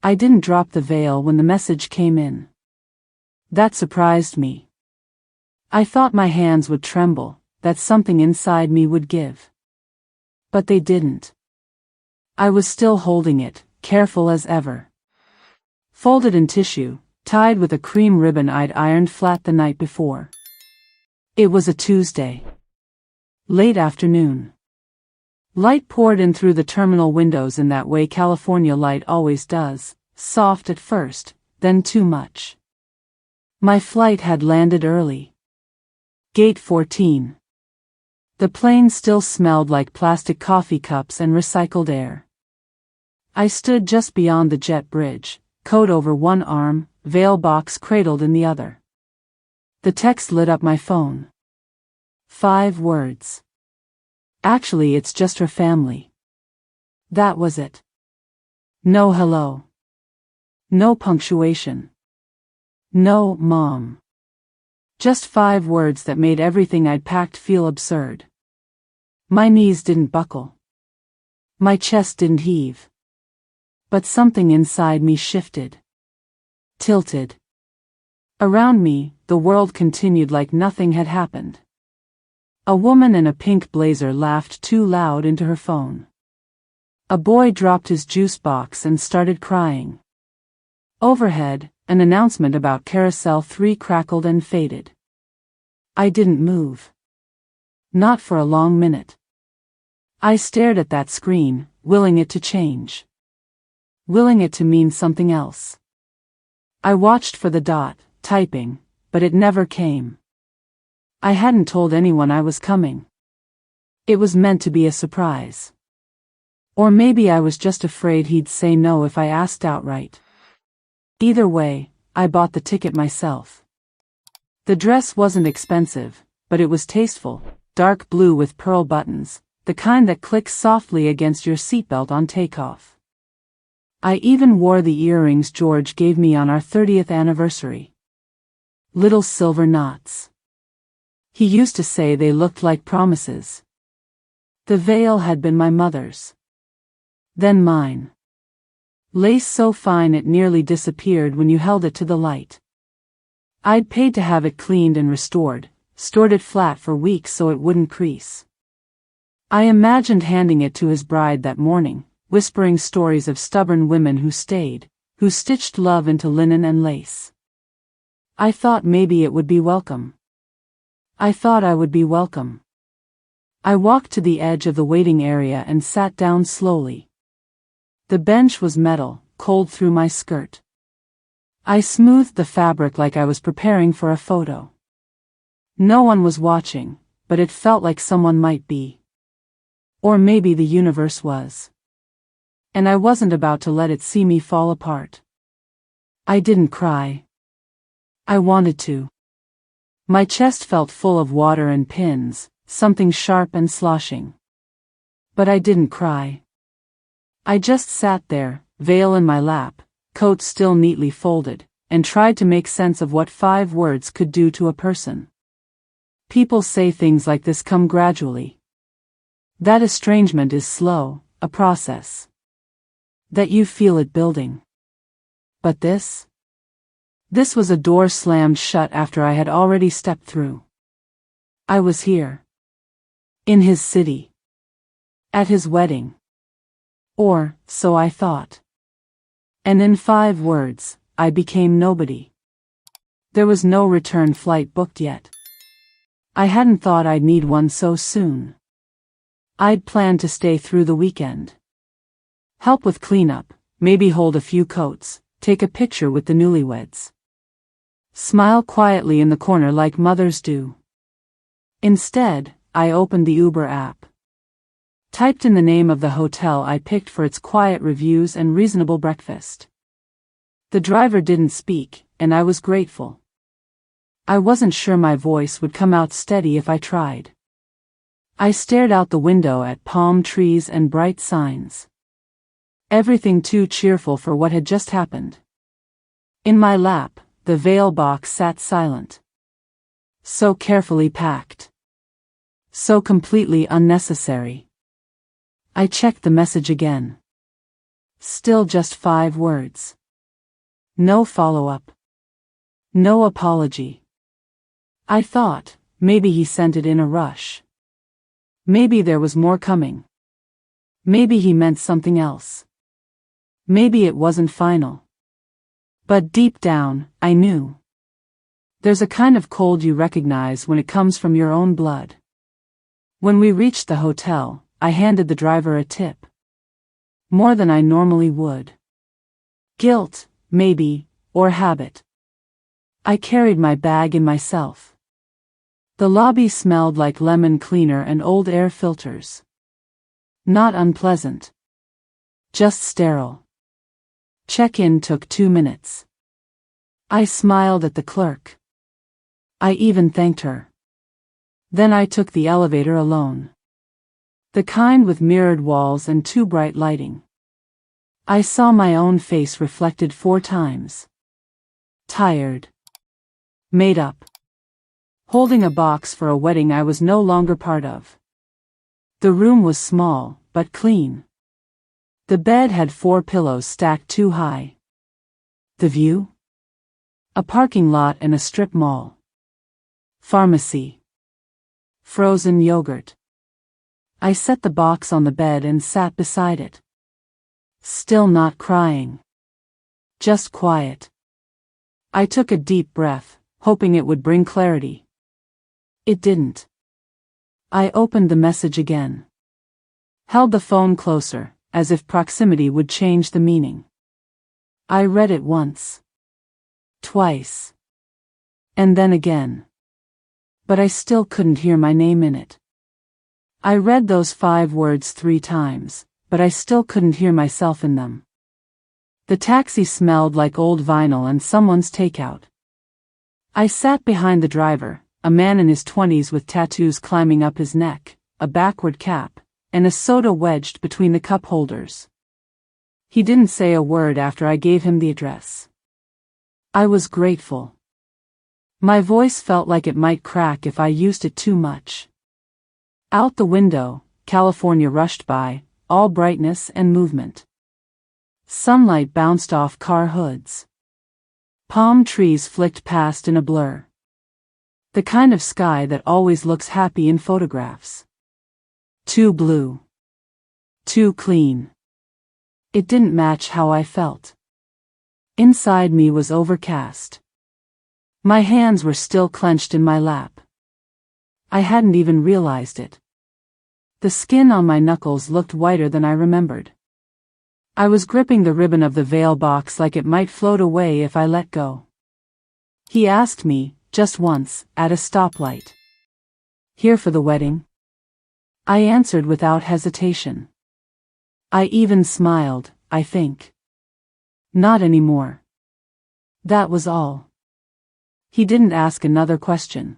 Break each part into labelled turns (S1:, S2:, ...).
S1: I didn't drop the veil when the message came in. That surprised me. I thought my hands would tremble, that something inside me would give. But they didn't. I was still holding it, careful as ever. Folded in tissue, tied with a cream ribbon I'd ironed flat the night before. It was a Tuesday. Late afternoon. Light poured in through the terminal windows in that way California light always does, soft at first, then too much. My flight had landed early. Gate 14. The plane still smelled like plastic coffee cups and recycled air. I stood just beyond the jet bridge, coat over one arm, veil box cradled in the other. The text lit up my phone. 5 words. Actually, it's just her family. That was it. No hello. No punctuation. No, Mom. Just 5 words that made everything I'd packed feel absurd. My knees didn't buckle. My chest didn't heave. But something inside me shifted. Tilted. Around me, the world continued like nothing had happened. A woman in a pink blazer laughed too loud into her phone. A boy dropped his juice box and started crying. Overhead, an announcement about Carousel 3 crackled and faded. I didn't move. Not for a long minute. I stared at that screen, willing it to change. Willing it to mean something else. I watched for the dot, typing, but it never came. I hadn't told anyone I was coming. It was meant to be a surprise. Or maybe I was just afraid he'd say no if I asked outright. Either way, I bought the ticket myself. The dress wasn't expensive, but it was tasteful, dark blue with pearl buttons, the kind that clicks softly against your seatbelt on takeoff. I even wore the earrings George gave me on our 30th anniversary. Little silver knots. He used to say they looked like promises. The veil had been my mother's. Then mine. Lace so fine it nearly disappeared when you held it to the light. I'd paid to have it cleaned and restored, stored it flat for weeks so it wouldn't crease. I imagined handing it to his bride that morning, whispering stories of stubborn women who stayed, who stitched love into linen and lace. I thought maybe it would be welcome. I thought I would be welcome. I walked to the edge of the waiting area and sat down slowly. The bench was metal, cold through my skirt. I smoothed the fabric like I was preparing for a photo. No one was watching, but it felt like someone might be. Or maybe the universe was. And I wasn't about to let it see me fall apart. I didn't cry. I wanted to. My chest felt full of water and pins, something sharp and sloshing. But I didn't cry. I just sat there, veil in my lap, coat still neatly folded, and tried to make sense of what 5 words could do to a person. People say things like this come gradually. That estrangement is slow, a process. That you feel it building. But this? This was a door slammed shut after I had already stepped through. I was here. In his city. At his wedding. Or, so I thought. And in 5 words, I became nobody. There was no return flight booked yet. I hadn't thought I'd need one so soon. I'd planned to stay through the weekend. Help with cleanup, maybe hold a few coats, take a picture with the newlyweds. Smile quietly in the corner like mothers do. Instead, I opened the Uber app. Typed in the name of the hotel I picked for its quiet reviews and reasonable breakfast. The driver didn't speak, and I was grateful. I wasn't sure my voice would come out steady if I tried. I stared out the window at palm trees and bright signs. Everything too cheerful for what had just happened. In my lap, the veil box sat silent. So carefully packed. So completely unnecessary. I checked the message again. Still just 5 words. No follow-up. No apology. I thought, maybe he sent it in a rush. Maybe there was more coming. Maybe he meant something else. Maybe it wasn't final. But deep down, I knew. There's a kind of cold you recognize when it comes from your own blood. When we reached the hotel, I handed the driver a tip. More than I normally would. Guilt, maybe, or habit. I carried my bag in myself. The lobby smelled like lemon cleaner and old air filters. Not unpleasant. Just sterile. Check-in took 2 minutes. I smiled at the clerk. I even thanked her. Then I took the elevator alone. The kind with mirrored walls and too bright lighting. I saw my own face reflected 4 times. Tired. Made up. Holding a box for a wedding I was no longer part of. The room was small, but clean. The bed had 4 pillows stacked too high. The view? A parking lot and a strip mall. Pharmacy. Frozen yogurt. I set the box on the bed and sat beside it. Still not crying. Just quiet. I took a deep breath, hoping it would bring clarity. It didn't. I opened the message again. Held the phone closer, as if proximity would change the meaning. I read it once. Twice. And then again. But I still couldn't hear my name in it. I read those 5 words 3 times, but I still couldn't hear myself in them. The taxi smelled like old vinyl and someone's takeout. I sat behind the driver, a man in his 20s with tattoos climbing up his neck, a backward cap, and a soda wedged between the cup holders. He didn't say a word after I gave him the address. I was grateful. My voice felt like it might crack if I used it too much. Out the window, California rushed by, all brightness and movement. Sunlight bounced off car hoods. Palm trees flicked past in a blur. The kind of sky that always looks happy in photographs. Too blue. Too clean. It didn't match how I felt. Inside me was overcast. My hands were still clenched in my lap. I hadn't even realized it. The skin on my knuckles looked whiter than I remembered. I was gripping the ribbon of the veil box like it might float away if I let go. He asked me, just once, at a stoplight. Here for the wedding? I answered without hesitation. I even smiled, I think. Not anymore. That was all. He didn't ask another question.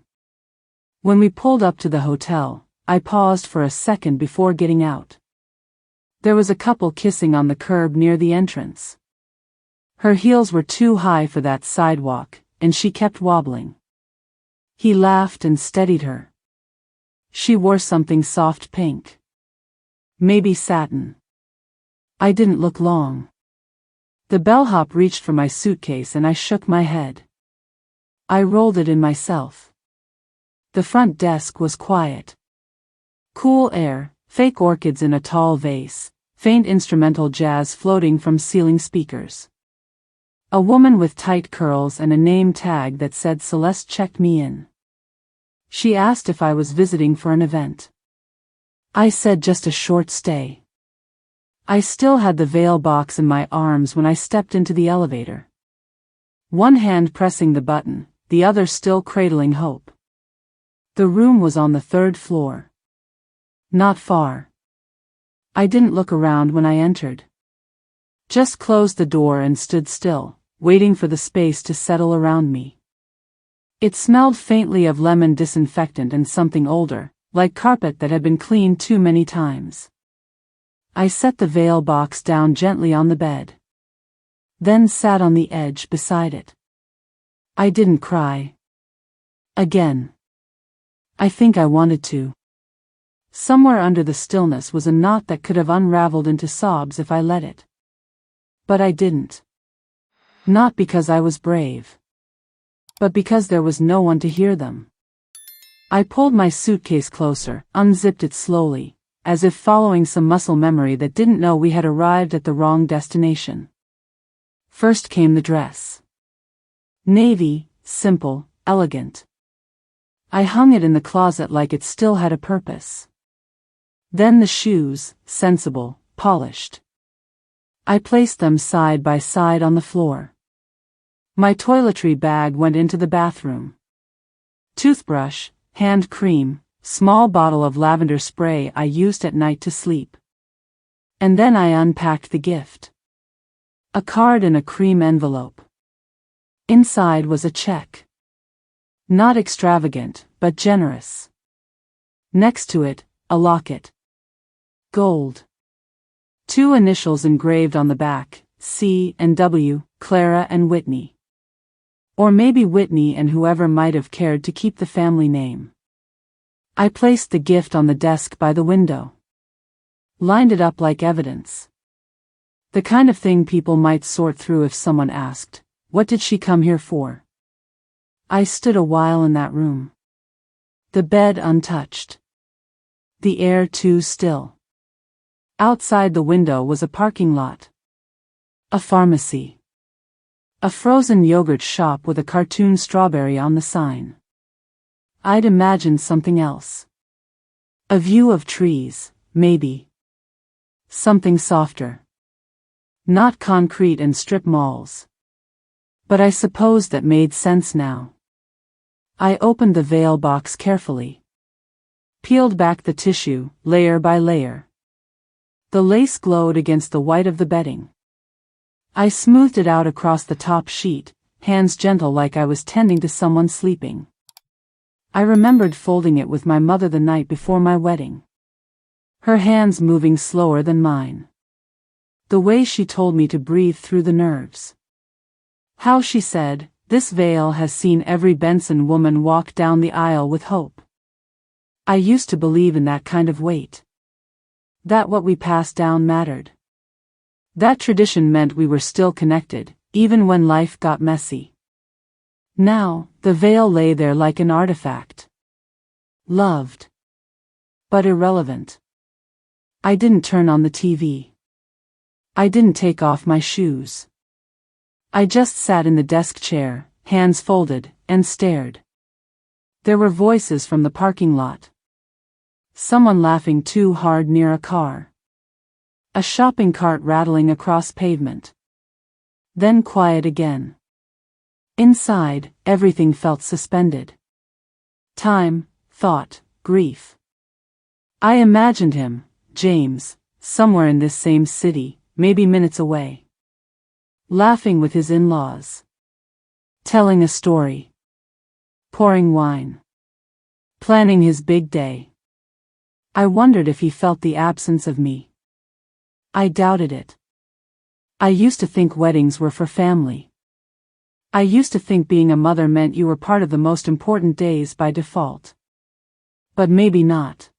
S1: When we pulled up to the hotel, I paused for a second before getting out. There was a couple kissing on the curb near the entrance. Her heels were too high for that sidewalk, and she kept wobbling. He laughed and steadied her. She wore something soft pink. Maybe satin. I didn't look long. The bellhop reached for my suitcase and I shook my head. I rolled it in myself. The front desk was quiet. Cool air, fake orchids in a tall vase, faint instrumental jazz floating from ceiling speakers. A woman with tight curls and a name tag that said Celeste checked me in. She asked if I was visiting for an event. I said just a short stay. I still had the veil box in my arms when I stepped into the elevator. One hand pressing the button, the other still cradling hope. The room was on the 3rd floor. Not far. I didn't look around when I entered. Just closed the door and stood still, waiting for the space to settle around me. It smelled faintly of lemon disinfectant and something older, like carpet that had been cleaned too many times. I set the veil box down gently on the bed. Then sat on the edge beside it. I didn't cry. Again. I think I wanted to. Somewhere under the stillness was a knot that could have unraveled into sobs if I let it. But I didn't. Not because I was brave, but because there was no one to hear them. I pulled my suitcase closer, unzipped it slowly, as if following some muscle memory that didn't know we had arrived at the wrong destination. First came the dress. Navy, simple, elegant. I hung it in the closet like it still had a purpose. Then the shoes, sensible, polished. I placed them side by side on the floor. My toiletry bag went into the bathroom. Toothbrush, hand cream, small bottle of lavender spray I used at night to sleep. And then I unpacked the gift. A card in a cream envelope. Inside was a check. Not extravagant, but generous. Next to it, a locket. Gold. 2 initials engraved on the back, C and W, Clara and Whitney. Or maybe Whitney and whoever might have cared to keep the family name. I placed the gift on the desk by the window. Lined it up like evidence. The kind of thing people might sort through if someone asked, "What did she come here for?" I stood a while in that room. The bed untouched. The air too still. Outside the window was a parking lot. A pharmacy. A frozen yogurt shop with a cartoon strawberry on the sign. I'd imagined something else. A view of trees, maybe. Something softer. Not concrete and strip malls. But I suppose that made sense now. I opened the veil box carefully. Peeled back the tissue, layer by layer. The lace glowed against the white of the bedding. I smoothed it out across the top sheet, hands gentle like I was tending to someone sleeping. I remembered folding it with my mother the night before my wedding. Her hands moving slower than mine. The way she told me to breathe through the nerves. How she said, "This veil has seen every Benson woman walk down the aisle with hope." I used to believe in that kind of weight. That what we passed down mattered. That tradition meant we were still connected, even when life got messy. Now, the veil lay there like an artifact. Loved. But irrelevant. I didn't turn on the TV. I didn't take off my shoes. I just sat in the desk chair, hands folded, and stared. There were voices from the parking lot. Someone laughing too hard near a car. A shopping cart rattling across pavement. Then quiet again. Inside, everything felt suspended. Time, thought, grief. I imagined him, James, somewhere in this same city, maybe minutes away. Laughing with his in-laws. Telling a story. Pouring wine. Planning his big day. I wondered if he felt the absence of me. I doubted it. I used to think weddings were for family. I used to think being a mother meant you were part of the most important days by default. But maybe not.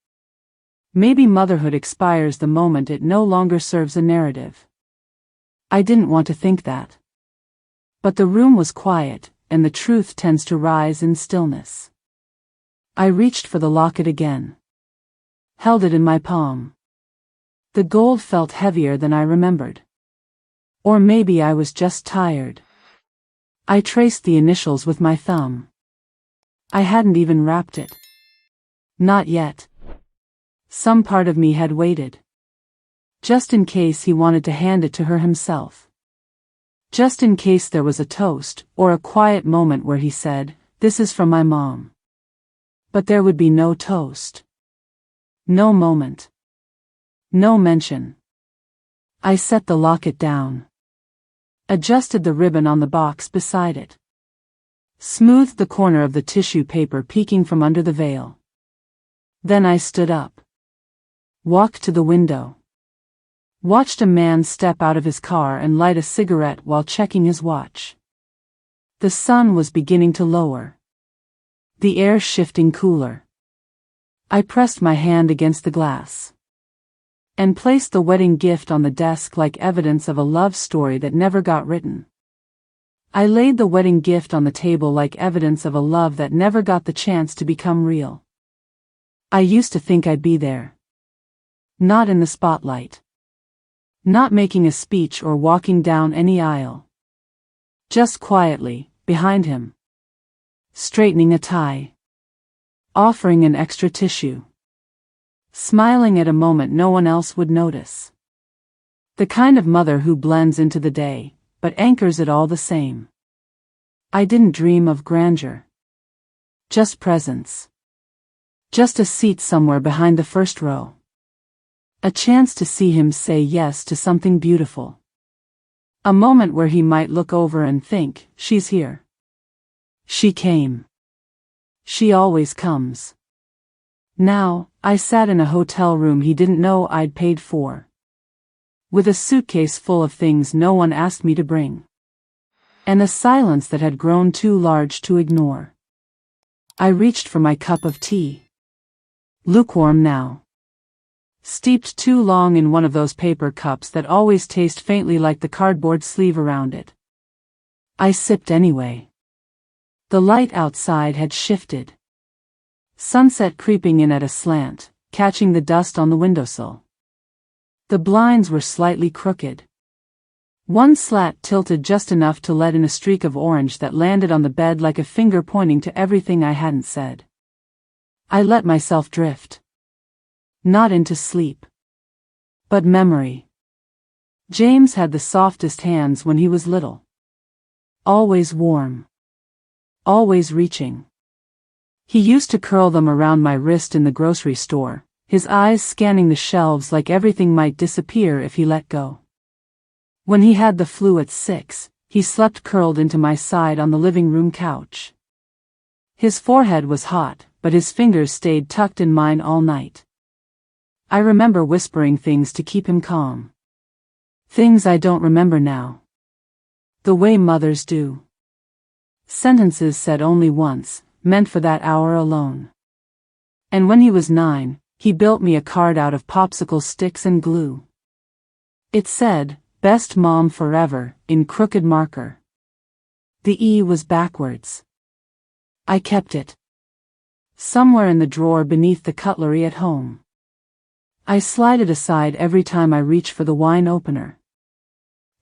S1: Maybe motherhood expires the moment it no longer serves a narrative. I didn't want to think that. But the room was quiet, and the truth tends to rise in stillness. I reached for the locket again. Held it in my palm. The gold felt heavier than I remembered. Or maybe I was just tired. I traced the initials with my thumb. I hadn't even wrapped it. Not yet. Some part of me had waited. Just in case he wanted to hand it to her himself. Just in case there was a toast, or a quiet moment where he said, "This is from my mom." But there would be no toast. No moment. No mention. I set the locket down. Adjusted the ribbon on the box beside it. Smoothed the corner of the tissue paper peeking from under the veil. Then I stood up. Walked to the window. Watched a man step out of his car and light a cigarette while checking his watch. The sun was beginning to lower. The air shifting cooler. I pressed my hand against the glass. and placed the wedding gift on the desk like evidence of a love story that never got written. I laid the wedding gift on the table like evidence of a love that never got the chance to become real. I used to think I'd be there. Not in the spotlight. Not making a speech or walking down any aisle. Just quietly, behind him. Straightening a tie. Offering an extra tissue. Smiling at a moment no one else would notice. The kind of mother who blends into the day, but anchors it all the same. I didn't dream of grandeur. Just presence. Just a seat somewhere behind the first row. A chance to see him say yes to something beautiful. A moment where he might look over and think, she's here. She came. She always comes. Now, I sat in a hotel room he didn't know I'd paid for. With a suitcase full of things no one asked me to bring. And a silence that had grown too large to ignore. I reached for my cup of tea. Lukewarm now. Steeped too long in one of those paper cups that always taste faintly like the cardboard sleeve around it. I sipped anyway. The light outside had shifted. Sunset creeping in at a slant, catching the dust on the windowsill. The blinds were slightly crooked. One slat tilted just enough to let in a streak of orange that landed on the bed like a finger pointing to everything I hadn't said. I let myself drift. Not into sleep. But memory. James had the softest hands when he was little. Always warm. Always reaching. He used to curl them around my wrist in the grocery store, his eyes scanning the shelves like everything might disappear if he let go. When he had the flu at 6, he slept curled into my side on the living room couch. His forehead was hot, but his fingers stayed tucked in mine all night. I remember whispering things to keep him calm. Things I don't remember now. The way mothers do. Sentences said only once, meant for that hour alone. And when he was 9, he built me a card out of popsicle sticks and glue. It said, "Best Mom Forever," in crooked marker. The E was backwards. I kept it. Somewhere in the drawer beneath the cutlery at home. I slide it aside every time I reach for the wine opener.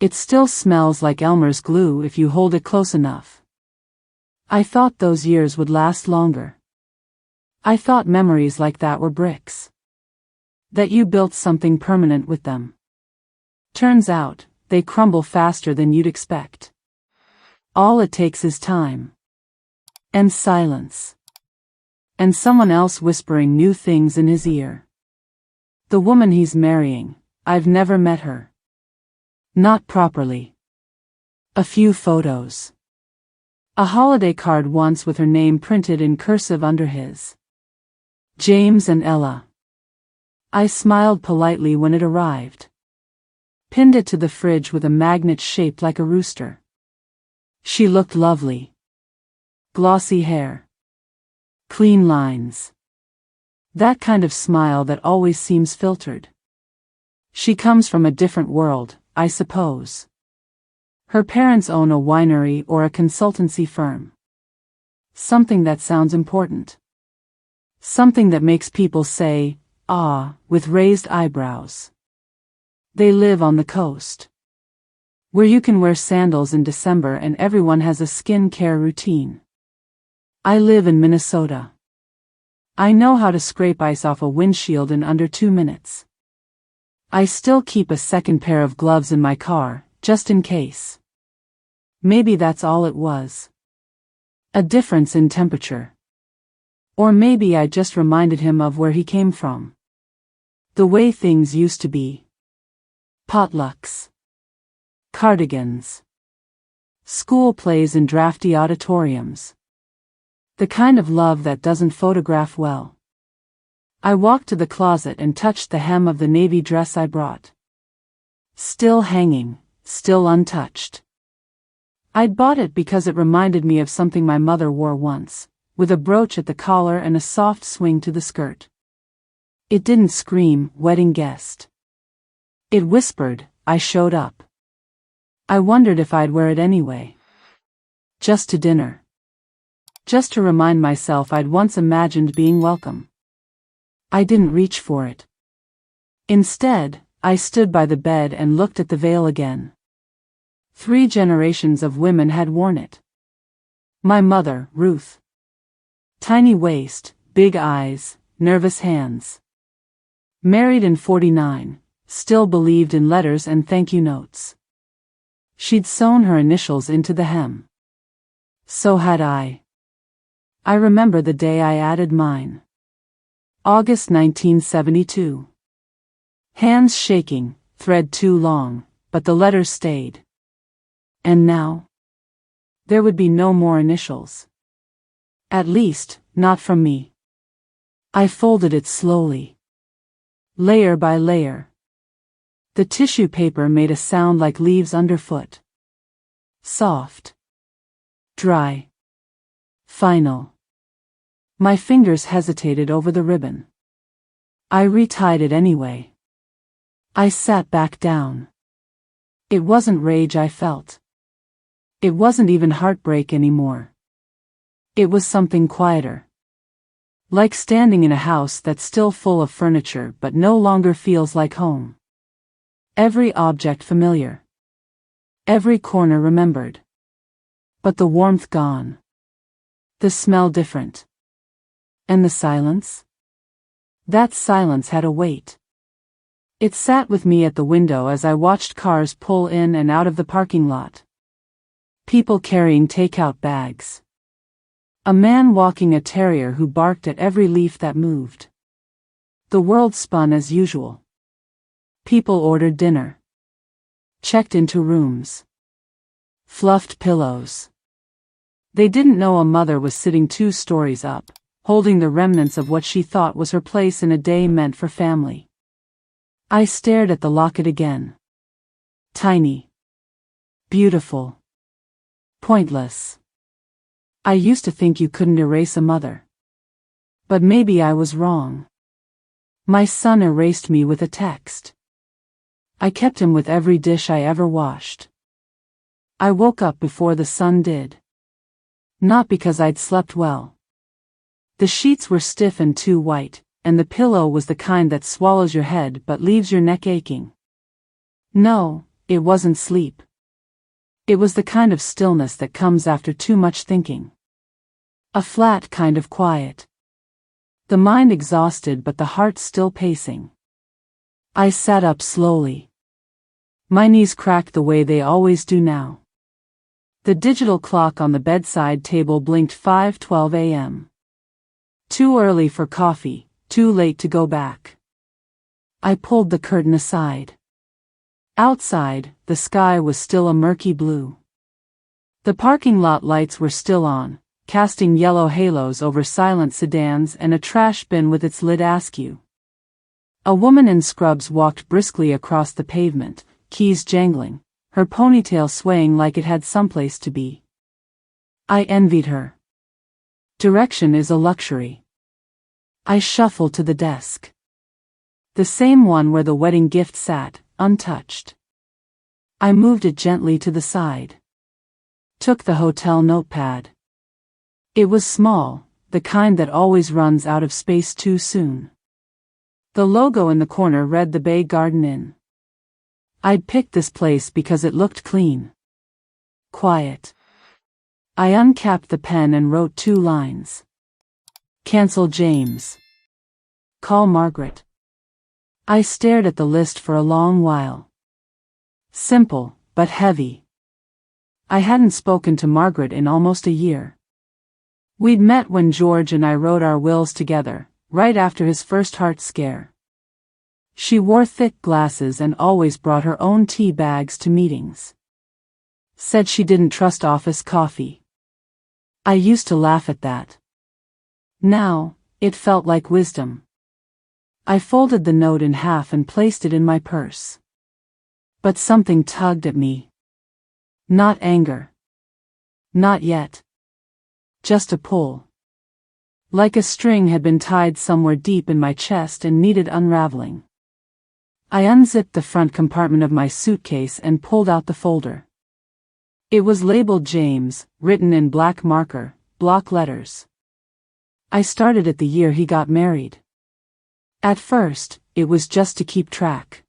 S1: It still smells like Elmer's glue if you hold it close enough. I thought those years would last longer. I thought memories like that were bricks. That you built something permanent with them. Turns out, they crumble faster than you'd expect. All it takes is time. And silence. And someone else whispering new things in his ear. The woman he's marrying, I've never met her. Not properly. A few photos. A holiday card once with her name printed in cursive under his. James and Ella. I smiled politely when it arrived. Pinned it to the fridge with a magnet shaped like a rooster. She looked lovely. Glossy hair. Clean lines. That kind of smile that always seems filtered. She comes from a different world, I suppose. Her parents own a winery or a consultancy firm. Something that sounds important. Something that makes people say, "Ah," with raised eyebrows. They live on the coast. Where you can wear sandals in December and everyone has a skin care routine. I live in Minnesota. I know how to scrape ice off a windshield in under 2 minutes. I still keep a second pair of gloves in my car, just in case. Maybe that's all it was. A difference in temperature. Or maybe I just reminded him of where he came from. The way things used to be. Potlucks. Cardigans. School plays in drafty auditoriums. The kind of love that doesn't photograph well. I walked to the closet and touched the hem of the navy dress I brought. Still hanging, still untouched. I'd bought it because it reminded me of something my mother wore once, with a brooch at the collar and a soft swing to the skirt. It didn't scream, "wedding guest." It whispered, I showed up. I wondered if I'd wear it anyway. Just to dinner. Just to remind myself I'd once imagined being welcome. I didn't reach for it. Instead, I stood by the bed and looked at the veil again. 3 generations of women had worn it. My mother, Ruth. Tiny waist, big eyes, nervous hands. Married in 49, still believed in letters and thank you notes. She'd sewn her initials into the hem. So had I. I remember the day I added mine. August 1972. Hands shaking, thread too long, but the letters stayed. And now? There would be no more initials. At least, not from me. I folded it slowly. Layer by layer. The tissue paper made a sound like leaves underfoot. Soft. Dry. Final. My fingers hesitated over the ribbon. I retied it anyway. I sat back down. It wasn't rage I felt. It wasn't even heartbreak anymore. It was something quieter. Like standing in a house that's still full of furniture but no longer feels like home. Every object familiar. Every corner remembered. But the warmth gone. The smell different. And the silence? That silence had a weight. It sat with me at the window as I watched cars pull in and out of the parking lot. People carrying takeout bags. A man walking a terrier who barked at every leaf that moved. The world spun as usual. People ordered dinner. Checked into rooms. Fluffed pillows. They didn't know a mother was sitting 2 stories up, holding the remnants of what she thought was her place in a day meant for family. I stared at the locket again. Tiny. Beautiful. Pointless. I used to think you couldn't erase a mother. But maybe I was wrong. My son erased me with a text. I kept him with every dish I ever washed. I woke up before the sun did. Not because I'd slept well. The sheets were stiff and too white, and the pillow was the kind that swallows your head but leaves your neck aching. No, it wasn't sleep. It was the kind of stillness that comes after too much thinking. A flat kind of quiet. The mind exhausted but the heart still pacing. I sat up slowly. My knees cracked the way they always do now. The digital clock on the bedside table blinked 5:12 a.m. Too early for coffee, too late to go back. I pulled the curtain aside. Outside, the sky was still a murky blue. The parking lot lights were still on, casting yellow halos over silent sedans and a trash bin with its lid askew. A woman in scrubs walked briskly across the pavement, keys jangling, her ponytail swaying like it had someplace to be. I envied her. Direction is a luxury. I shuffled to the desk. The same one where the wedding gift sat, untouched. I moved it gently to the side. Took the hotel notepad. It was small, the kind that always runs out of space too soon. The logo in the corner read the Bay Garden Inn. I'd picked this place because it looked clean. Quiet. I uncapped the pen and wrote 2 lines. Cancel James. Call Margaret. I stared at the list for a long while. Simple, but heavy. I hadn't spoken to Margaret in almost a year. We'd met when George and I wrote our wills together, right after his first heart scare. She wore thick glasses and always brought her own tea bags to meetings. Said she didn't trust office coffee. I used to laugh at that. Now, it felt like wisdom. I folded the note in half and placed it in my purse. But something tugged at me. Not anger. Not yet. Just a pull. Like a string had been tied somewhere deep in my chest and needed unraveling. I unzipped the front compartment of my suitcase and pulled out the folder. It was labeled James, written in black marker, block letters. I started at the year he got married. At first, it was just to keep track.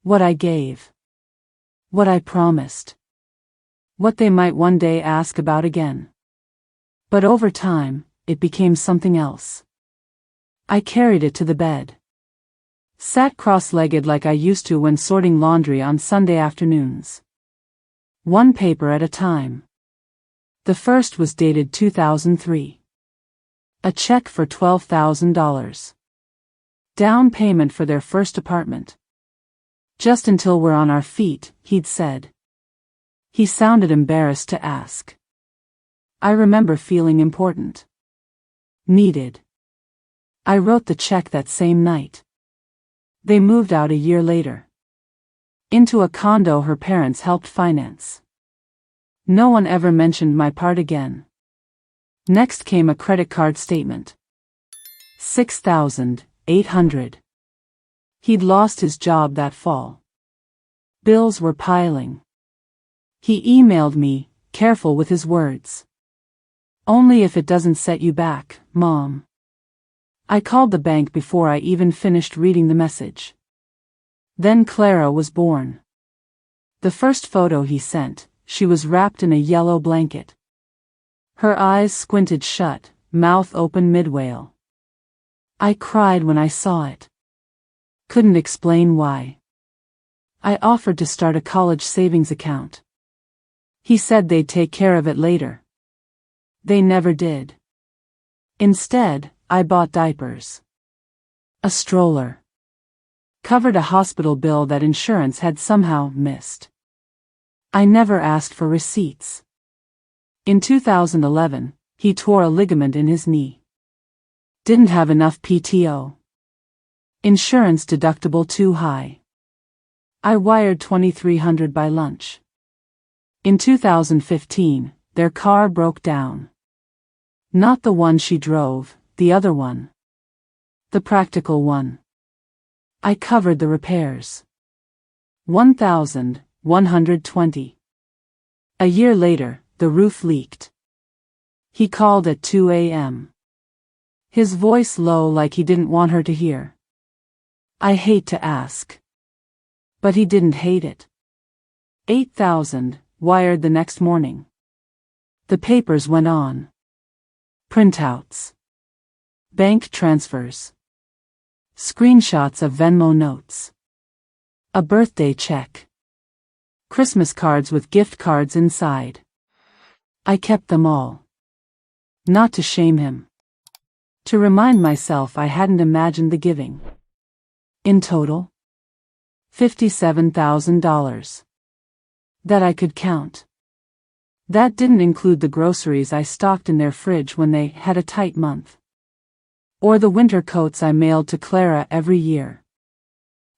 S1: What I gave. What I promised. What they might one day ask about again. But over time, it became something else. I carried it to the bed. Sat cross-legged like I used to when sorting laundry on Sunday afternoons. One paper at a time. The first was dated 2003. A check for $12,000. Down payment for their first apartment. Just until we're on our feet, he'd said. He sounded embarrassed to ask. I remember feeling important. Needed. I wrote the check that same night. They moved out a year later. Into a condo her parents helped finance. No one ever mentioned my part again. Next came a credit card statement. $6,800. He'd lost his job that fall. Bills were piling. He emailed me, careful with his words. Only if it doesn't set you back, Mom. I called the bank before I even finished reading the message. Then Clara was born. The first photo he sent, she was wrapped in a yellow blanket. Her eyes squinted shut, mouth open mid-wail. I cried when I saw it. Couldn't explain why. I offered to start a college savings account. He said they'd take care of it later. They never did. Instead, I bought diapers. A stroller. Covered a hospital bill that insurance had somehow missed. I never asked for receipts. In 2011, he tore a ligament in his knee. Didn't have enough PTO. Insurance deductible too high. I wired $2,300 by lunch. In 2015, their car broke down. Not the one she drove, the other one. The practical one. I covered the repairs. $1,120. A year later, the roof leaked. He called at 2 a.m. His voice low like he didn't want her to hear. I hate to ask. But he didn't hate it. $8,000, wired the next morning. The papers went on. Printouts. Bank transfers. Screenshots of Venmo notes. A birthday check. Christmas cards with gift cards inside. I kept them all. Not to shame him. To remind myself I hadn't imagined the giving. In total, $57,000. That I could count. That didn't include the groceries I stocked in their fridge when they had a tight month. Or the winter coats I mailed to Clara every year.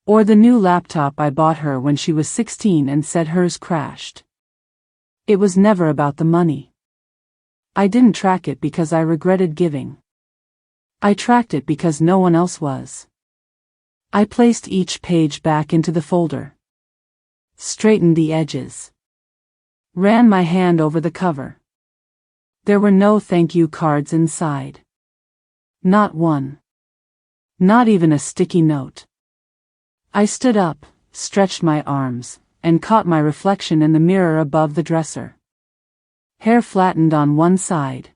S1: Or the new laptop I bought her when she was 16 and said hers crashed. It was never about the money. I didn't track it because I regretted giving. I tracked it because no one else was. I placed each page back into the folder. Straightened the edges. Ran my hand over the cover. There were no thank you cards inside. Not one. Not even a sticky note. I stood up, stretched my arms, and caught my reflection in the mirror above the dresser. Hair flattened on one side.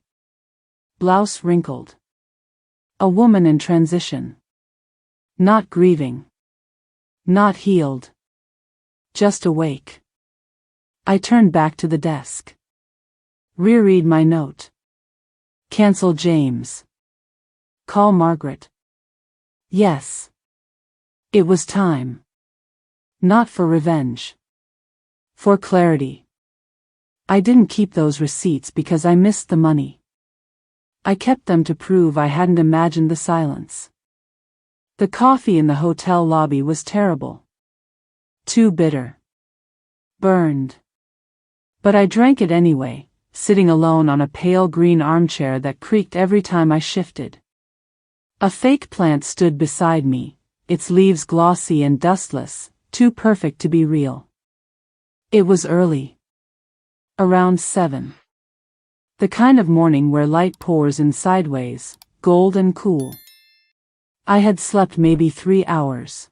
S1: Blouse wrinkled. A woman in transition. Not grieving. Not healed. Just awake. I turned back to the desk. Reread my note. Cancel James. Call Margaret. Yes. It was time. Not for revenge. For clarity. I didn't keep those receipts because I missed the money. I kept them to prove I hadn't imagined the silence. The coffee in the hotel lobby was terrible. Too bitter. Burned. But I drank it anyway, sitting alone on a pale green armchair that creaked every time I shifted. A fake plant stood beside me, its leaves glossy and dustless, too perfect to be real. It was early. Around 7. The kind of morning where light pours in sideways, gold and cool. I had slept maybe 3 hours.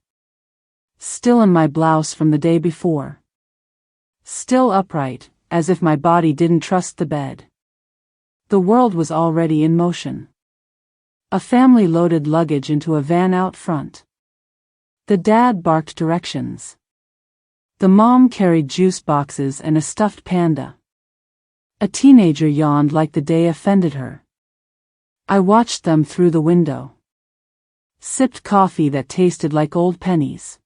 S1: Still in my blouse from the day before. Still upright, as if my body didn't trust the bed. The world was already in motion. A family loaded luggage into a van out front. The dad barked directions. The mom carried juice boxes and a stuffed panda. A teenager yawned like the day offended her. I watched them through the window. Sipped coffee that tasted like old pennies.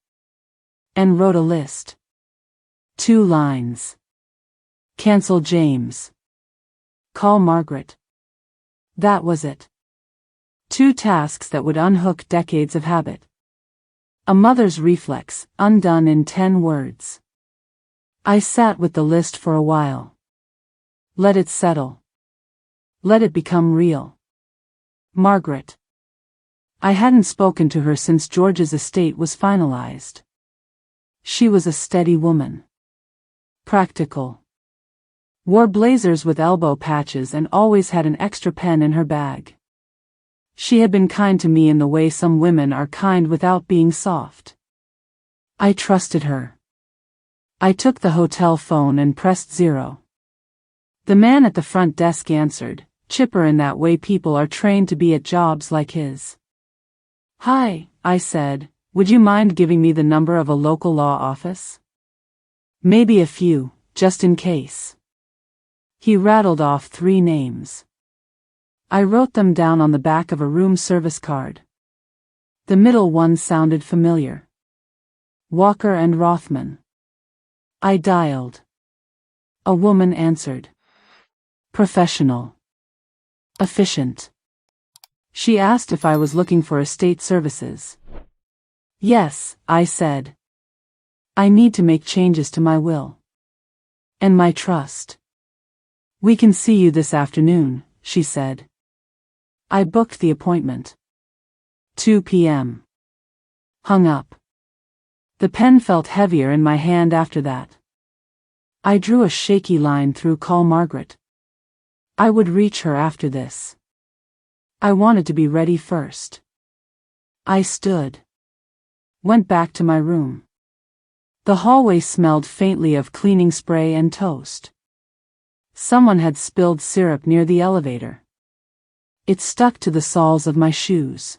S1: And wrote a list. 2 lines. Cancel James. Call Margaret. That was it. 2 tasks that would unhook decades of habit. A mother's reflex, undone in 10 words. I sat with the list for a while. Let it settle. Let it become real. Margaret. I hadn't spoken to her since George's estate was finalized. She was a steady woman. Practical. Wore blazers with elbow patches and always had an extra pen in her bag. She had been kind to me in the way some women are kind without being soft. I trusted her. I took the hotel phone and pressed 0. The man at the front desk answered, chipper in that way people are trained to be at jobs like his. Hi, I said, would you mind giving me the number of a local law office? Maybe a few, just in case. He rattled off 3 names. I wrote them down on the back of a room service card. The middle one sounded familiar. Walker and Rothman. I dialed. A woman answered. Professional. Efficient. She asked if I was looking for estate services. Yes, I said. I need to make changes to my will. And my trust. We can see you this afternoon, she said. I booked the appointment. 2 p.m. Hung up. The pen felt heavier in my hand after that. I drew a shaky line through call Margaret. I would reach her after this. I wanted to be ready first. I stood. Went back to my room. The hallway smelled faintly of cleaning spray and toast. Someone had spilled syrup near the elevator. It stuck to the soles of my shoes.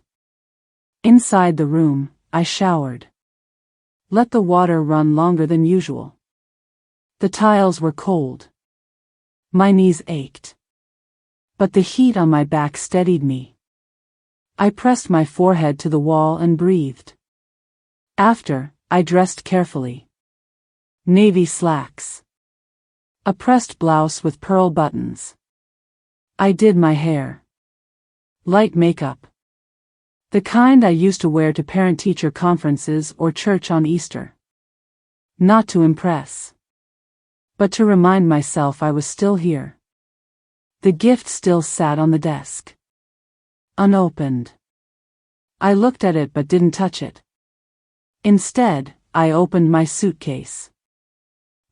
S1: Inside the room, I showered. Let the water run longer than usual. The tiles were cold. My knees ached. But the heat on my back steadied me. I pressed my forehead to the wall and breathed. After, I dressed carefully. Navy slacks. A pressed blouse with pearl buttons. I did my hair. Light makeup. The kind I used to wear to parent-teacher conferences or church on Easter. Not to impress. But to remind myself I was still here. The gift still sat on the desk. Unopened. I looked at it but didn't touch it. Instead, I opened my suitcase.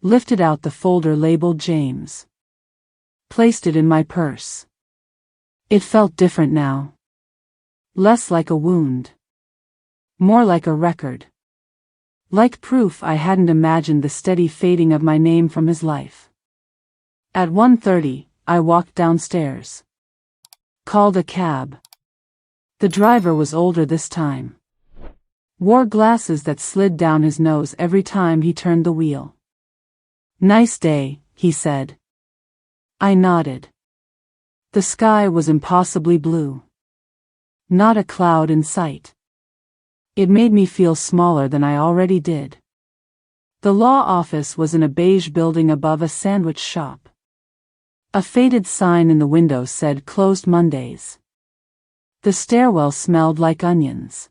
S1: Lifted out the folder labeled James. Placed it in my purse. It felt different now. Less like a wound. More like a record. Like proof I hadn't imagined the steady fading of my name from his life. At 1:30, I walked downstairs. Called a cab. The driver was older this time. Wore glasses that slid down his nose every time he turned the wheel. Nice day, he said. I nodded. The sky was impossibly blue. Not a cloud in sight. It made me feel smaller than I already did. The law office was in a beige building above a sandwich shop. A faded sign in the window said closed Mondays. The stairwell smelled like onions.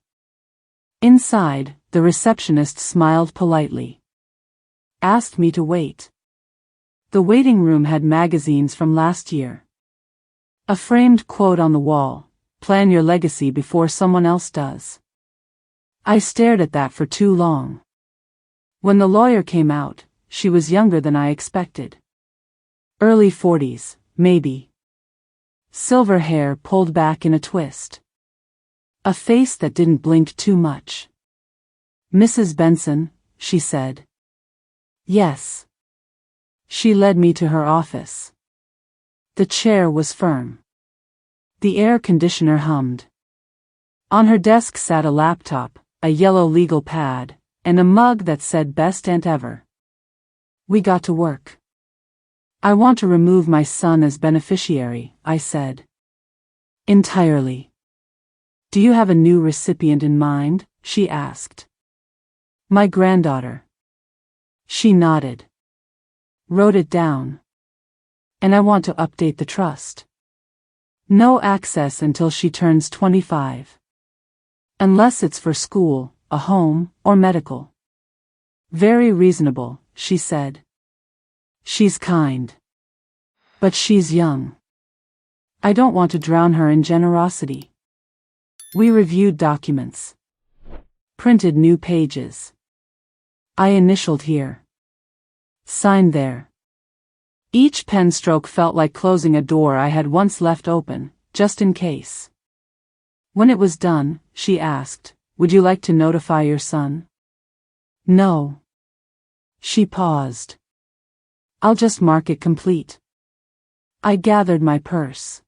S1: Inside, the receptionist smiled politely. Asked me to wait. The waiting room had magazines from last year. A framed quote on the wall, plan your legacy before someone else does. I stared at that for too long. When the lawyer came out, she was younger than I expected. Early 40s, maybe. Silver hair pulled back in a twist. A face that didn't blink too much. "Mrs. Benson," she said. "Yes." She led me to her office. The chair was firm. The air conditioner hummed. On her desk sat a laptop, a yellow legal pad, and a mug that said "Best Aunt Ever." We got to work. "I want to remove my son as beneficiary," I said. "Entirely." "Do you have a new recipient in mind?" she asked. "My granddaughter." She nodded. "Wrote it down. And I want to update the trust. No access until she turns 25. Unless it's for school, a home, or medical." "Very reasonable," she said. "She's kind. But she's young. I don't want to drown her in generosity." We reviewed documents. Printed new pages. I initialed here. Signed there. Each pen stroke felt like closing a door I had once left open, just in case. When it was done, she asked, "Would you like to notify your son?" "No." She paused. "I'll just mark it complete." I gathered my purse.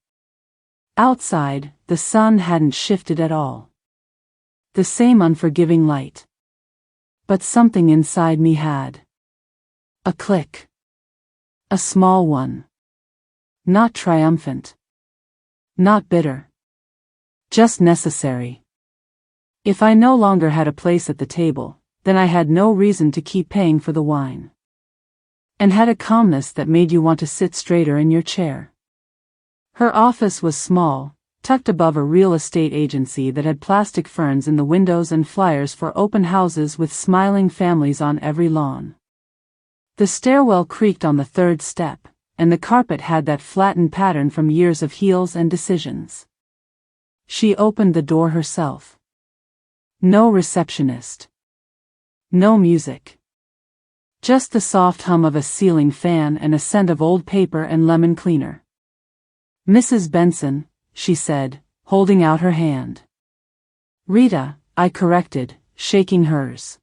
S1: Outside, the sun hadn't shifted at all. The same unforgiving light. But something inside me had. A click. A small one. Not triumphant. Not bitter. Just necessary. If I no longer had a place at the table, then I had no reason to keep paying for the wine. And had a calmness that made you want to sit straighter in your chair. Her office was small, tucked above a real estate agency that had plastic ferns in the windows and flyers for open houses with smiling families on every lawn. The stairwell creaked on the third step, and the carpet had that flattened pattern from years of heels and decisions. She opened the door herself. No receptionist. No music. Just the soft hum of a ceiling fan and a scent of old paper and lemon cleaner. "Mrs. Benson," she said, holding out her hand. "Rita," I corrected, shaking hers.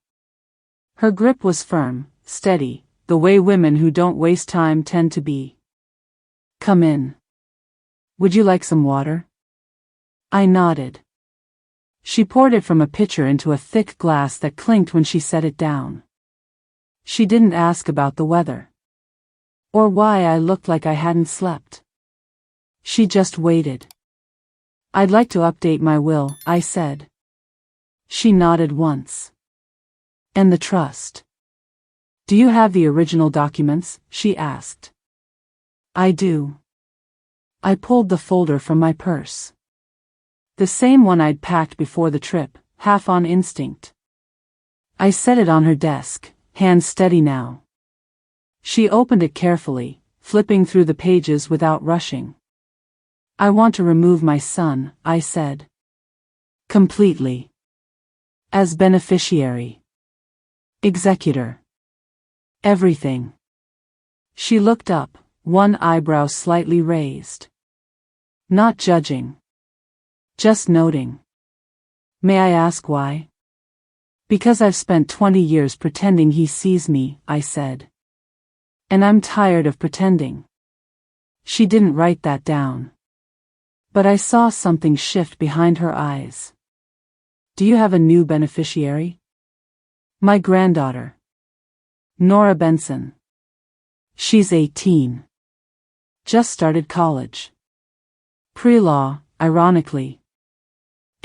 S1: Her grip was firm, steady, the way women who don't waste time tend to be. "Come in. Would you like some water?" I nodded. She poured it from a pitcher into a thick glass that clinked when she set it down. She didn't ask about the weather. Or why I looked like I hadn't slept. She just waited. "I'd like to update my will," I said. She nodded once. "And the trust. Do you have the original documents?" she asked. "I do." I pulled the folder from my purse. The same one I'd packed before the trip, half on instinct. I set it on her desk, hands steady now. She opened it carefully, flipping through the pages without rushing. "I want to remove my son," I said. "Completely. As beneficiary. Executor. Everything." She looked up, one eyebrow slightly raised. Not judging. Just noting. "May I ask why?" "Because I've spent 20 years pretending he sees me," I said. "And I'm tired of pretending." She didn't write that down. But I saw something shift behind her eyes. "Do you have a new beneficiary?" "My granddaughter. Nora Benson. She's 18. Just started college. Pre-law, ironically."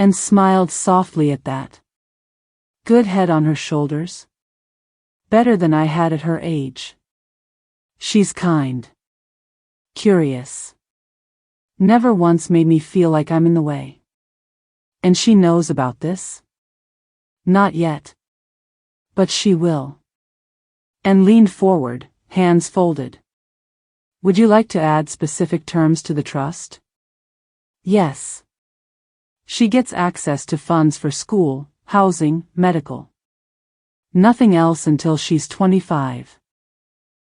S1: And smiled softly at that. Good head on her shoulders. Better than I had at her age. She's kind. Curious. Never once made me feel like I'm in the way. And she knows about this? Not yet. But she will. And leaned forward, hands folded. "Would you like to add specific terms to the trust?" "Yes. She gets access to funds for school, housing, medical. Nothing else until she's 25.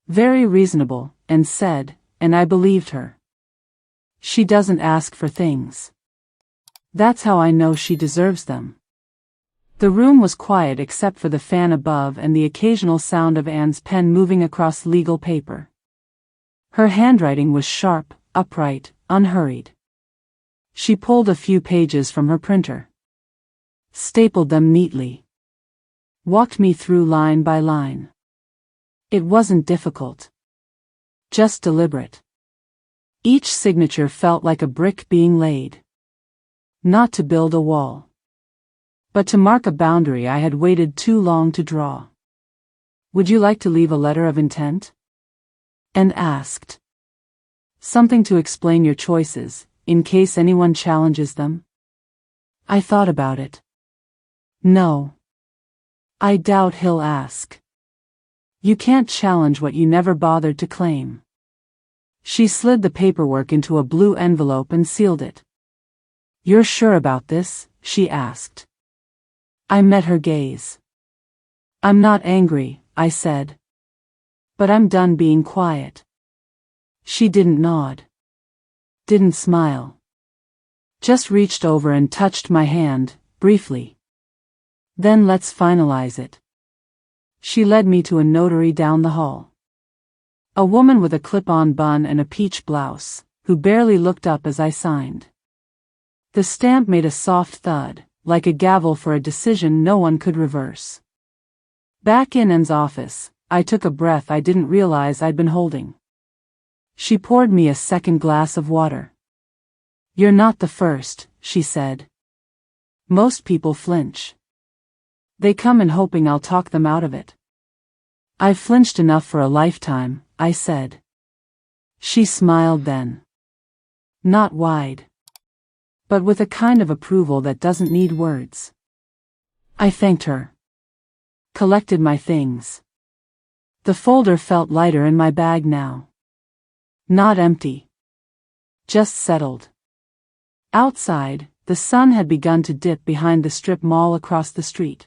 S1: Very reasonable, and said, and I believed her. She doesn't ask for things. That's how I know she deserves them. The room was quiet except for the fan above and the occasional sound of Anne's pen moving across legal paper. Her handwriting was sharp, upright, unhurried. She pulled a few pages from her printer, stapled them neatly, walked me through line by line. It wasn't difficult, just deliberate. Each signature felt like a brick being laid. Not to build a wall, but to mark a boundary I had waited too long to draw. Would you like to leave a letter of intent? And asked. Something to explain your choices, in case anyone challenges them? I thought about it. No. I doubt he'll ask. You can't challenge what you never bothered to claim. She slid the paperwork into a blue envelope and sealed it. You're sure about this? She asked. I met her gaze. I'm not angry, I said. But I'm done being quiet. She didn't nod. Didn't smile. Just reached over and touched my hand, briefly. Then let's finalize it. She led me to a notary down the hall. A woman with a clip-on bun and a peach blouse, who barely looked up as I signed. The stamp made a soft thud, like a gavel for a decision no one could reverse. Back in Anne's office, I took a breath I didn't realize I'd been holding. She poured me a second glass of water. You're not the first, she said. Most people flinch. They come in hoping I'll talk them out of it. I've flinched enough for a lifetime, I said. She smiled then. Not wide, but with a kind of approval that doesn't need words. I thanked her. Collected my things. The folder felt lighter in my bag now. Not empty. Just settled. Outside, the sun had begun to dip behind the strip mall across the street.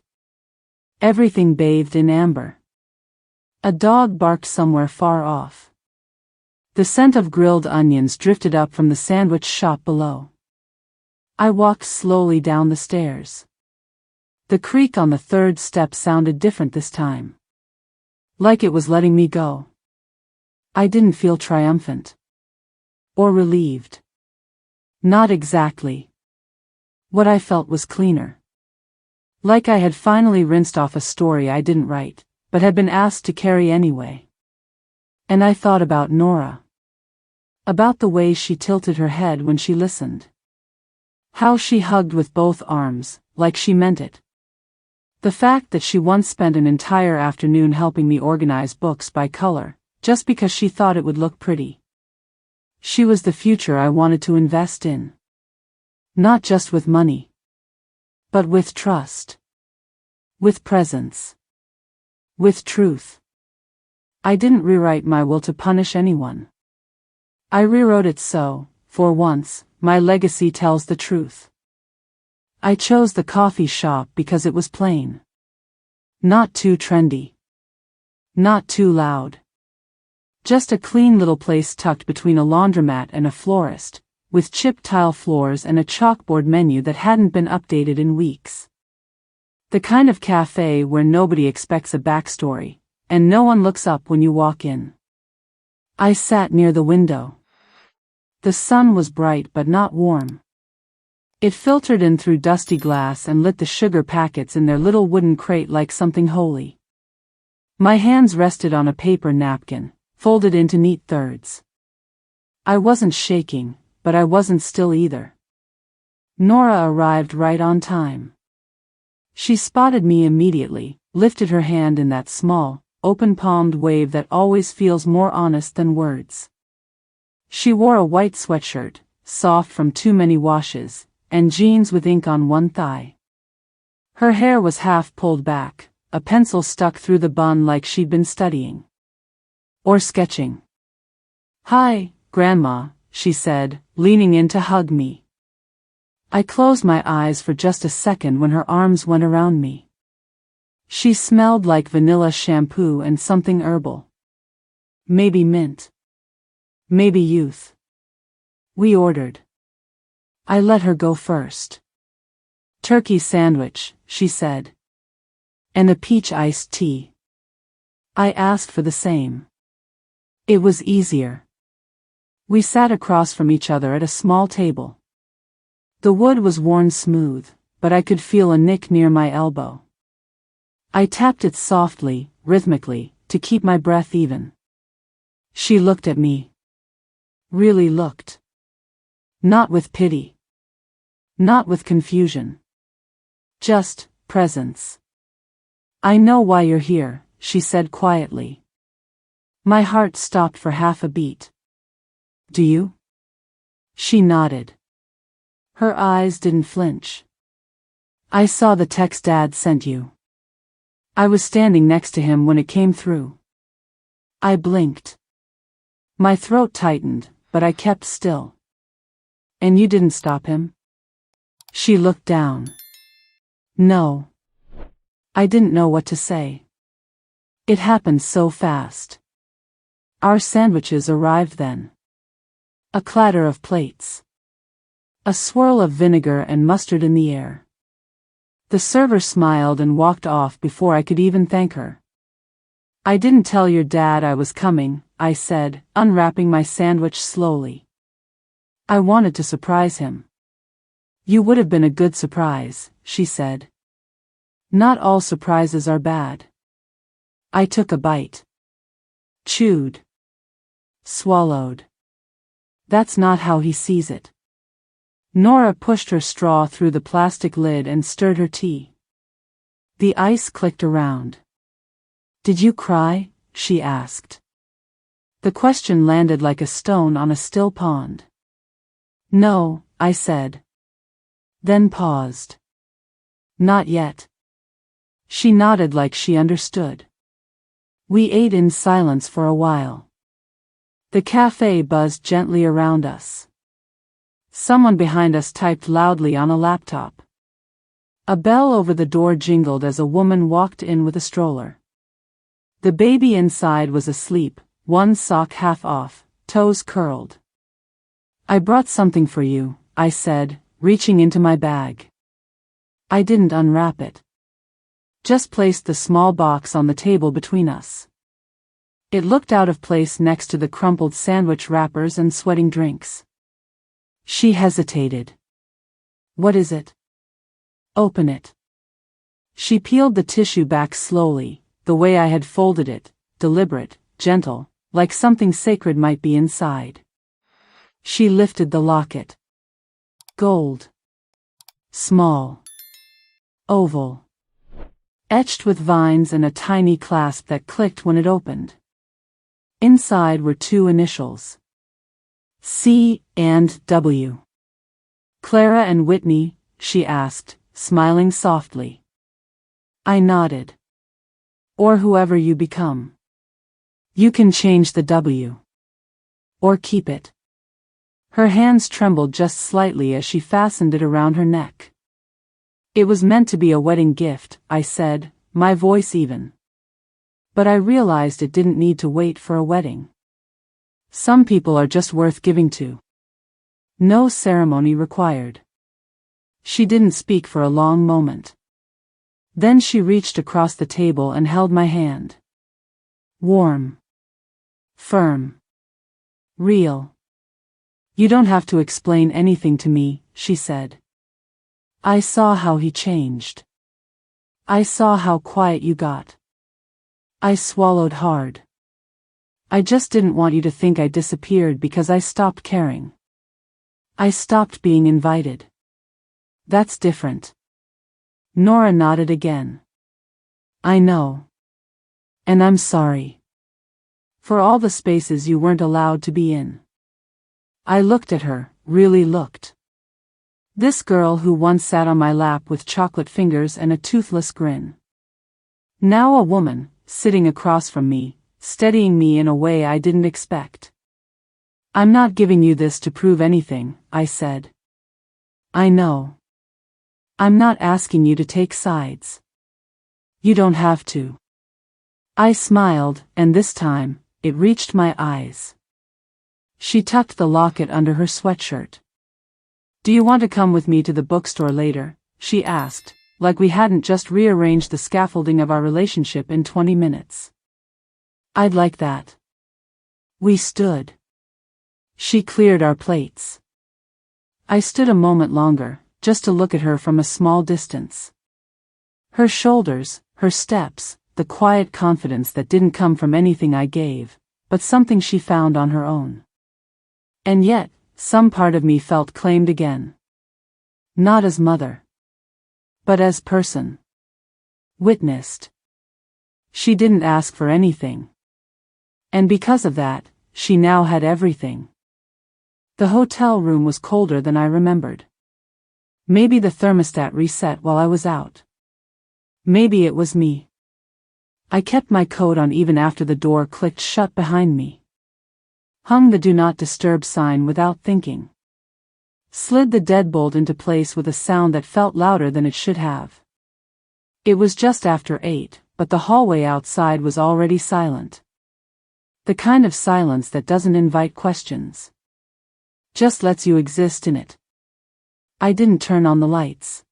S1: Everything bathed in amber. A dog barked somewhere far off. The scent of grilled onions drifted up from the sandwich shop below. I walked slowly down the stairs. The creak on the third step sounded different this time. Like it was letting me go. I didn't feel triumphant. Or relieved. Not exactly. What I felt was cleaner. Like I had finally rinsed off a story I didn't write, but had been asked to carry anyway. And I thought about Nora. About the way she tilted her head when she listened. How she hugged with both arms, like she meant it. The fact that she once spent an entire afternoon helping me organize books by color, just because she thought it would look pretty. She was the future I wanted to invest in. Not just with money, but with trust. With presence. With truth. I didn't rewrite my will to punish anyone. I rewrote it so, for once, my legacy tells the truth. I chose the coffee shop because it was plain. Not too trendy. Not too loud. Just a clean little place tucked between a laundromat and a florist, with chipped tile floors and a chalkboard menu that hadn't been updated in weeks. The kind of cafe where nobody expects a backstory, and no one looks up when you walk in. I sat near the window. The sun was bright but not warm. It filtered in through dusty glass and lit the sugar packets in their little wooden crate like something holy. My hands rested on a paper napkin, folded into neat thirds. I wasn't shaking, but I wasn't still either. Nora arrived right on time. She spotted me immediately, lifted her hand in that small, open-palmed wave that always feels more honest than words. She wore a white sweatshirt, soft from too many washes, and jeans with ink on one thigh. Her hair was half pulled back, a pencil stuck through the bun like she'd been studying. Or sketching. "Hi, Grandma," she said, leaning in to hug me. I closed my eyes for just a second when her arms went around me. She smelled like vanilla shampoo and something herbal. Maybe mint. Maybe youth. We ordered. I let her go first. Turkey sandwich, she said. And a peach iced tea. I asked for the same. It was easier. We sat across from each other at a small table. The wood was worn smooth, but I could feel a nick near my elbow. I tapped it softly, rhythmically, to keep my breath even. She looked at me. Really looked. Not with pity. Not with confusion. Just presence. I know why you're here, she said quietly. My heart stopped for half a beat. Do you? She nodded. Her eyes didn't flinch. I saw the text Dad sent you. I was standing next to him when it came through. I blinked. My throat tightened, but I kept still. And you didn't stop him? She looked down. No. I didn't know what to say. It happened so fast. Our sandwiches arrived then. A clatter of plates. A swirl of vinegar and mustard in the air. The server smiled and walked off before I could even thank her. I didn't tell your dad I was coming, I said, unwrapping my sandwich slowly. I wanted to surprise him. You would have been a good surprise, she said. Not all surprises are bad. I took a bite. Chewed. Swallowed. That's not how he sees it. Nora pushed her straw through the plastic lid and stirred her tea. The ice clicked around. Did you cry? She asked. The question landed like a stone on a still pond. No, I said. Then paused. Not yet. She nodded like she understood. We ate in silence for a while. The cafe buzzed gently around us. Someone behind us typed loudly on a laptop. A bell over the door jingled as a woman walked in with a stroller. The baby inside was asleep, one sock half off, toes curled. I brought something for you, I said, reaching into my bag. I didn't unwrap it. Just placed the small box on the table between us. It looked out of place next to the crumpled sandwich wrappers and sweating drinks. She hesitated. What is it? Open it. She peeled the tissue back slowly, the way I had folded it, deliberate, gentle, like something sacred might be inside. She lifted the locket. Gold. Small. Oval. Etched with vines and a tiny clasp that clicked when it opened. Inside were two initials. C and W. Clara and Whitney, she asked, smiling softly. I nodded. Or whoever you become. You can change the W. Or keep it. Her hands trembled just slightly as she fastened it around her neck. It was meant to be a wedding gift, I said, my voice even. But I realized it didn't need to wait for a wedding. Some people are just worth giving to. No ceremony required. She didn't speak for a long moment. Then she reached across the table and held my hand. Warm. Firm. Real. You don't have to explain anything to me, she said. I saw how he changed. I saw how quiet you got. I swallowed hard. I just didn't want you to think I disappeared because I stopped caring. I stopped being invited. That's different. Nora nodded again. I know. And I'm sorry. For all the spaces you weren't allowed to be in. I looked at her, really looked. This girl who once sat on my lap with chocolate fingers and a toothless grin. Now a woman, sitting across from me, steadying me in a way I didn't expect. I'm not giving you this to prove anything, I said. I know. I'm not asking you to take sides. You don't have to. I smiled, and this time, it reached my eyes. She tucked the locket under her sweatshirt. Do you want to come with me to the bookstore later? She asked, like we hadn't just rearranged the scaffolding of our relationship in 20 minutes. I'd like that. We stood. She cleared our plates. I stood a moment longer, just to look at her from a small distance. Her shoulders, her steps, the quiet confidence that didn't come from anything I gave, but something she found on her own. And yet, some part of me felt claimed again. Not as mother, but as person. Witnessed. She didn't ask for anything. And because of that, she now had everything. The hotel room was colder than I remembered. Maybe the thermostat reset while I was out. Maybe it was me. I kept my coat on even after the door clicked shut behind me. Hung the do not disturb sign without thinking. Slid the deadbolt into place with a sound that felt louder than it should have. It was just after 8, but the hallway outside was already silent. The kind of silence that doesn't invite questions. Just lets you exist in it. I didn't turn on the lights.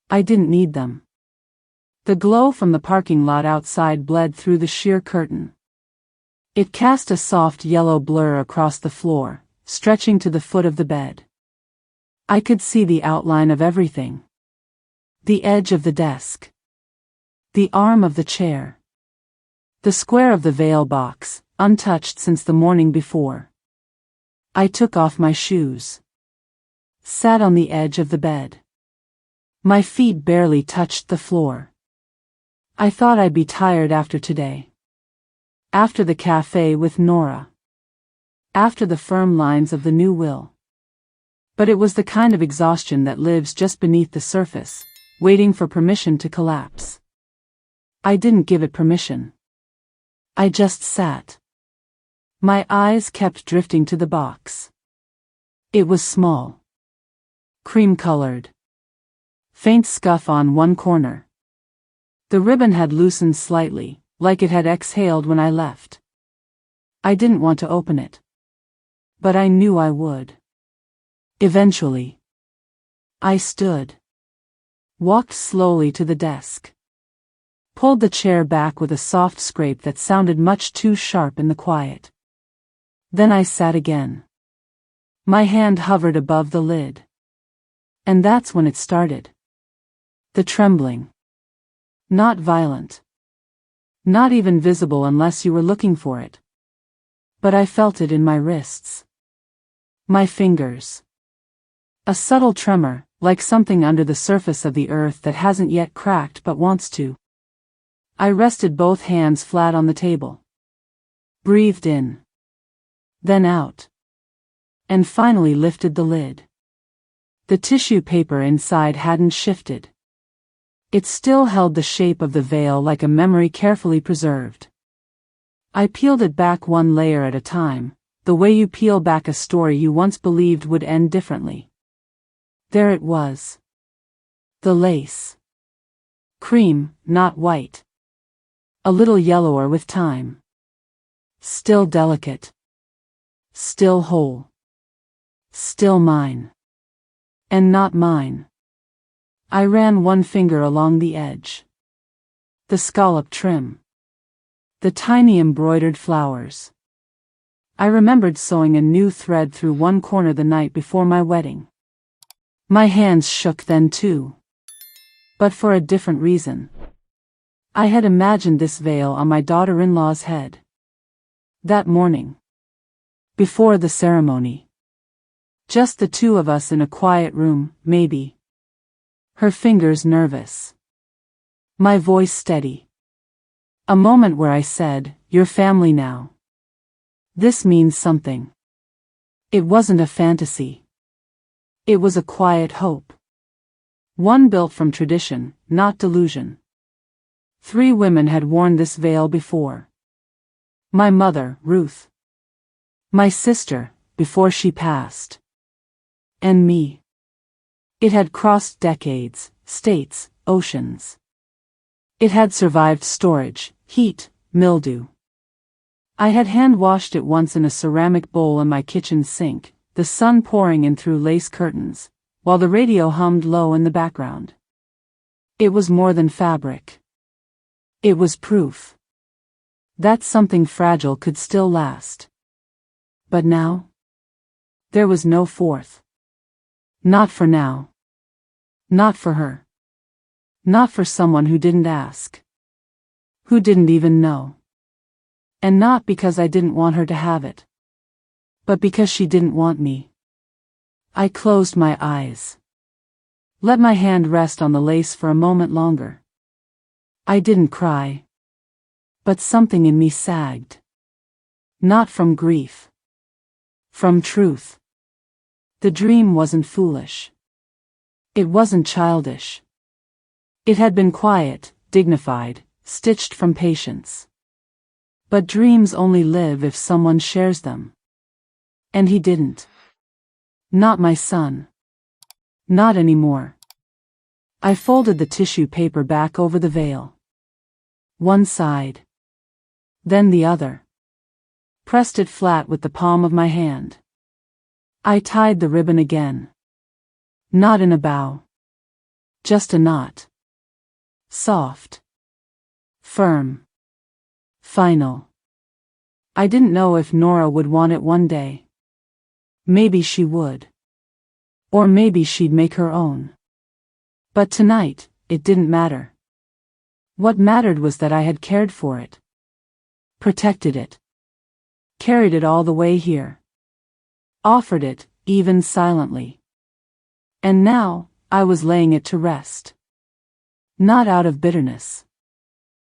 S1: I didn't need them. The glow from the parking lot outside bled through the sheer curtain. It cast a soft yellow blur across the floor, stretching to the foot of the bed. I could see the outline of everything. The edge of the desk. The arm of the chair. The square of the veil box, untouched since the morning before. I took off my shoes. Sat on the edge of the bed. My feet barely touched the floor. I thought I'd be tired after today. After the cafe with Nora. After the firm lines of the new will. But it was the kind of exhaustion that lives just beneath the surface, waiting for permission to collapse. I didn't give it permission. I just sat. My eyes kept drifting to the box. It was small. Cream-colored. Faint scuff on one corner. The ribbon had loosened slightly, like it had exhaled when I left. I didn't want to open it. But I knew I would. Eventually. I stood. Walked slowly to the desk. Pulled the chair back with a soft scrape that sounded much too sharp in the quiet. Then I sat again. My hand hovered above the lid. And that's when it started. The trembling. Not violent. Not even visible unless you were looking for it. But I felt it in my wrists. My fingers. A subtle tremor, like something under the surface of the earth that hasn't yet cracked but wants to. I rested both hands flat on the table. Breathed in. Then out. And finally lifted the lid. The tissue paper inside hadn't shifted. It still held the shape of the veil like a memory carefully preserved. I peeled it back one layer at a time, the way you peel back a story you once believed would end differently. There it was. The lace. Cream, not white. A little yellower with time. Still delicate. Still whole. Still mine. And not mine. I ran one finger along the edge. The scallop trim. The tiny embroidered flowers. I remembered sewing a new thread through one corner the night before my wedding. My hands shook then too. But for a different reason. I had imagined this veil on my daughter-in-law's head. That morning. Before the ceremony. Just the two of us in a quiet room, maybe. Her fingers nervous. My voice steady. A moment where I said, "You're family now. This means something." It wasn't a fantasy. It was a quiet hope. One built from tradition, not delusion. 3 women had worn this veil before. My mother, Ruth. My sister, before she passed. And me. It had crossed decades, states, oceans. It had survived storage, heat, mildew. I had hand-washed it once in a ceramic bowl in my kitchen sink, the sun pouring in through lace curtains, while the radio hummed low in the background. It was more than fabric. It was proof that something fragile could still last. But now? There was no fourth. Not for now. Not for her. Not for someone who didn't ask. Who didn't even know. And not because I didn't want her to have it. But because she didn't want me. I closed my eyes. Let my hand rest on the lace for a moment longer. I didn't cry. But something in me sagged. Not from grief. From truth. The dream wasn't foolish. It wasn't childish. It had been quiet, dignified, stitched from patience. But dreams only live if someone shares them. And he didn't. Not my son. Not anymore. I folded the tissue paper back over the veil. One side. Then the other. Pressed it flat with the palm of my hand. I tied the ribbon again. Not in a bow. Just a knot. Soft. Firm. Final. I didn't know if Nora would want it one day. Maybe she would. Or maybe she'd make her own. But tonight, it didn't matter. What mattered was that I had cared for it. Protected it. Carried it all the way here. Offered it, even silently. And now, I was laying it to rest. Not out of bitterness.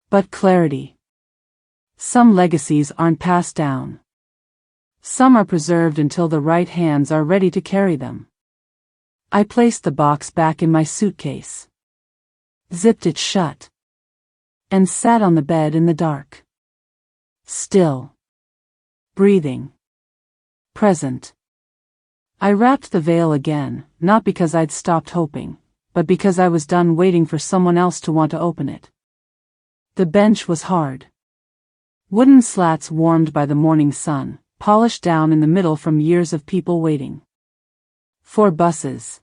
S1: But clarity. Some legacies aren't passed down. Some are preserved until the right hands are ready to carry them. I placed the box back in my suitcase. Zipped it shut. And sat on the bed in the dark. Still. Breathing. Present. I wrapped the veil again, not because I'd stopped hoping, but because I was done waiting for someone else to want to open it. The bench was hard. Wooden slats warmed by the morning sun, polished down in the middle from years of people waiting. 4 buses.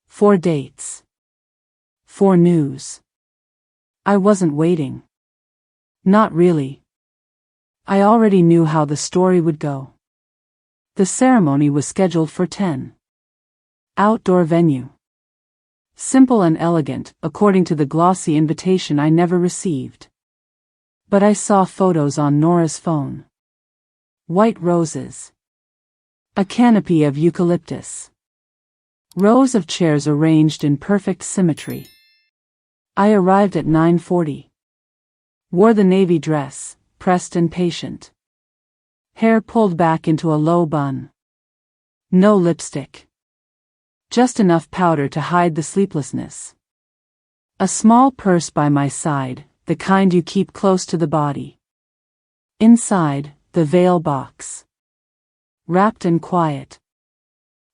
S1: 4 dates. 4 news. I wasn't waiting. Not really. I already knew how the story would go. The ceremony was scheduled for 10. Outdoor venue. Simple and elegant, according to the glossy invitation I never received. But I saw photos on Nora's phone. White roses. A canopy of eucalyptus. Rows of chairs arranged in perfect symmetry. I arrived at 9:40. Wore the navy dress, pressed and patient. Hair pulled back into a low bun. No lipstick. Just enough powder to hide the sleeplessness. A small purse by my side, the kind you keep close to the body. Inside, the veil box. Wrapped and quiet.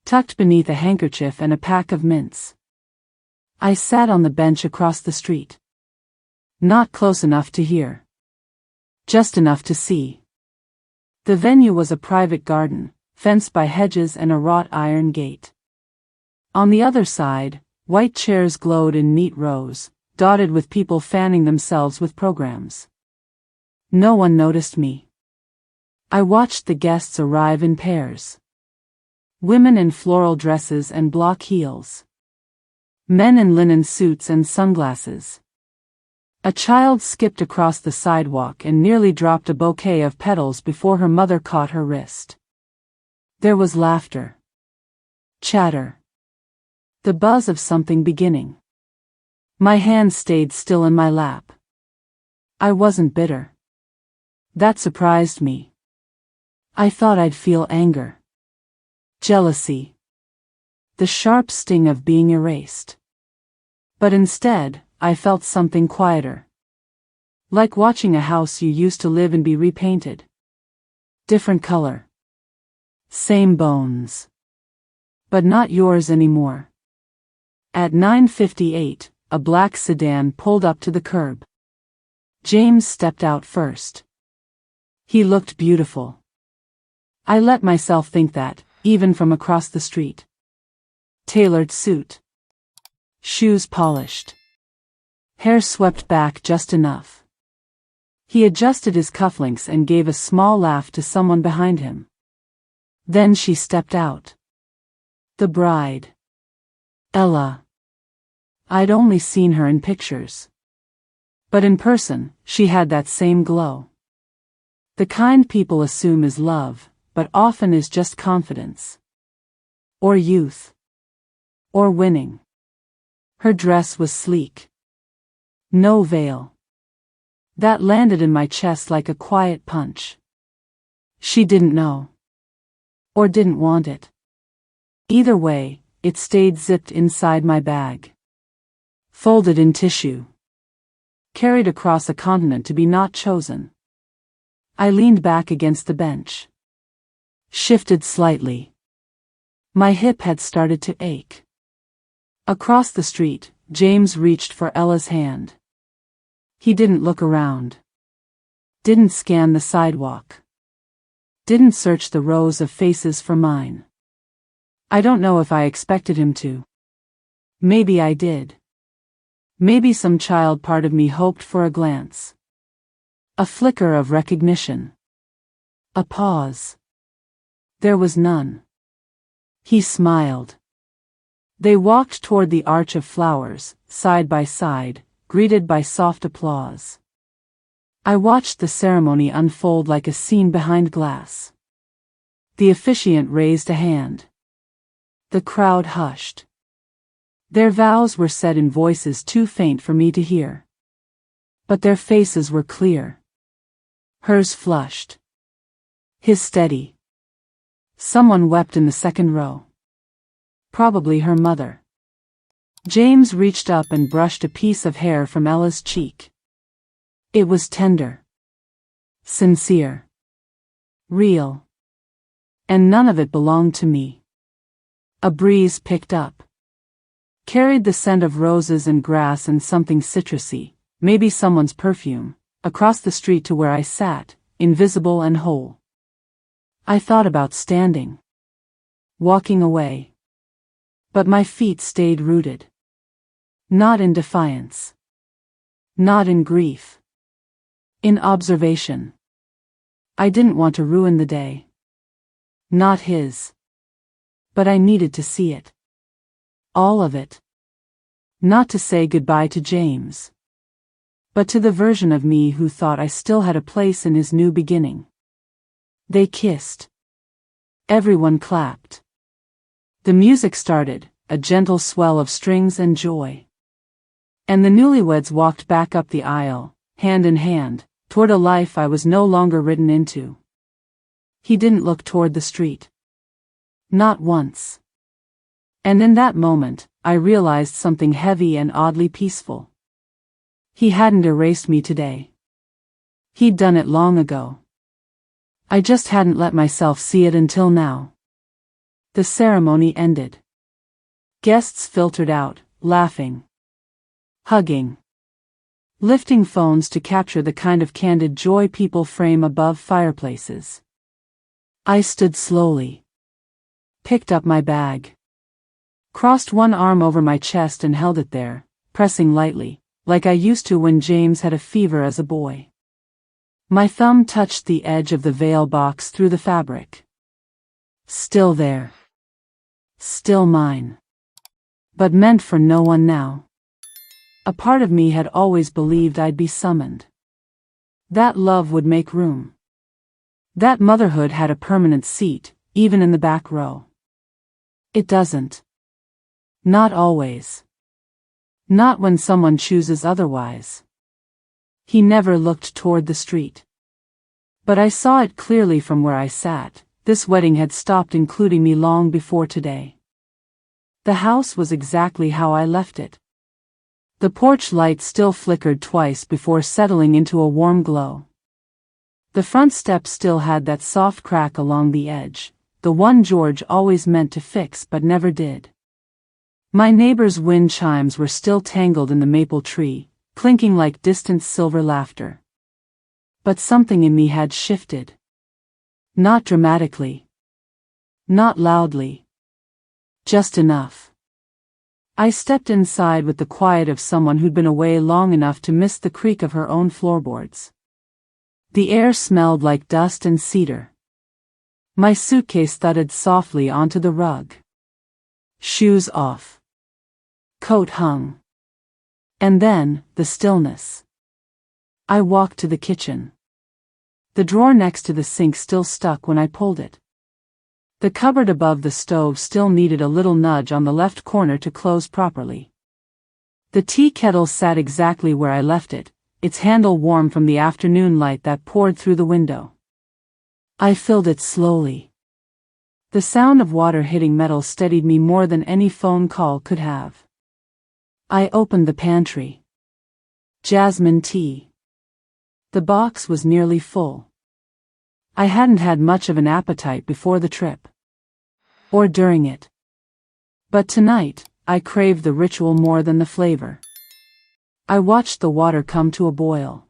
S1: Tucked beneath a handkerchief and a pack of mints. I sat on the bench across the street. Not close enough to hear. Just enough to see. The venue was a private garden, fenced by hedges and a wrought iron gate. On the other side, white chairs glowed in neat rows, dotted with people fanning themselves with programs. No one noticed me. I watched the guests arrive in pairs. Women in floral dresses and block heels. Men in linen suits and sunglasses. A child skipped across the sidewalk and nearly dropped a bouquet of petals before her mother caught her wrist. There was laughter. Chatter. The buzz of something beginning. My hand stayed still in my lap. I wasn't bitter. That surprised me. I thought I'd feel anger. Jealousy. The sharp sting of being erased. But instead, I felt something quieter. Like watching a house you used to live in be repainted. Different color. Same bones. But not yours anymore. At 9:58, a black sedan pulled up to the curb. James stepped out first. He looked beautiful. I let myself think that, even from across the street. Tailored suit. Shoes polished. Hair swept back just enough. He adjusted his cufflinks and gave a small laugh to someone behind him. Then she stepped out. The bride. Ella. I'd only seen her in pictures. But in person, she had that same glow. The kind people assume is love, but often is just confidence. Or youth. Or winning. Her dress was sleek. No veil. That landed in my chest like a quiet punch. She didn't know. Or didn't want it. Either way, it stayed zipped inside my bag. Folded in tissue. Carried across a continent to be not chosen. I leaned back against the bench. Shifted slightly. My hip had started to ache. Across the street, James reached for Ella's hand. He didn't look around. Didn't scan the sidewalk. Didn't search the rows of faces for mine. I don't know if I expected him to. Maybe I did. Maybe some child part of me hoped for a glance. A flicker of recognition. A pause. There was none. He smiled. They walked toward the arch of flowers, side by side, greeted by soft applause. I watched the ceremony unfold like a scene behind glass. The officiant raised a hand. The crowd hushed. Their vows were said in voices too faint for me to hear. But their faces were clear. Hers flushed. His steady. Someone wept in the second row. Probably her mother. James reached up and brushed a piece of hair from Ella's cheek. It was tender. Sincere. Real. And none of it belonged to me. A breeze picked up. Carried the scent of roses and grass and something citrusy, maybe someone's perfume, across the street to where I sat, invisible and whole. I thought about standing. Walking away. But my feet stayed rooted. Not in defiance. Not in grief. In observation. I didn't want to ruin the day. Not his. But I needed to see it. All of it. Not to say goodbye to James. But to the version of me who thought I still had a place in his new beginning. They kissed. Everyone clapped. The music started, a gentle swell of strings and joy. And the newlyweds walked back up the aisle, hand in hand, toward a life I was no longer written into. He didn't look toward the street. Not once. And in that moment, I realized something heavy and oddly peaceful. He hadn't erased me today. He'd done it long ago. I just hadn't let myself see it until now. The ceremony ended. Guests filtered out, laughing. Hugging. Lifting phones to capture the kind of candid joy people frame above fireplaces. I stood slowly. Picked up my bag. Crossed one arm over my chest and held it there, pressing lightly, like I used to when James had a fever as a boy. My thumb touched the edge of the veil box through the fabric. Still there. Still mine. But meant for no one now. A part of me had always believed I'd be summoned. That love would make room. That motherhood had a permanent seat, even in the back row. It doesn't. Not always. Not when someone chooses otherwise. He never looked toward the street. But I saw it clearly from where I sat. This wedding had stopped including me long before today. The house was exactly how I left it. The porch light still flickered twice before settling into a warm glow. The front steps still had that soft crack along the edge, the one George always meant to fix but never did. My neighbor's wind chimes were still tangled in the maple tree, clinking like distant silver laughter. But something in me had shifted. Not dramatically. Not loudly. Just enough. I stepped inside with the quiet of someone who'd been away long enough to miss the creak of her own floorboards. The air smelled like dust and cedar. My suitcase thudded softly onto the rug. Shoes off. Coat hung. And then, the stillness. I walked to the kitchen. The drawer next to the sink still stuck when I pulled it. The cupboard above the stove still needed a little nudge on the left corner to close properly. The tea kettle sat exactly where I left it, its handle warm from the afternoon light that poured through the window. I filled it slowly. The sound of water hitting metal steadied me more than any phone call could have. I opened the pantry. Jasmine tea. The box was nearly full. I hadn't had much of an appetite before the trip. Or during it. But tonight, I craved the ritual more than the flavor. I watched the water come to a boil.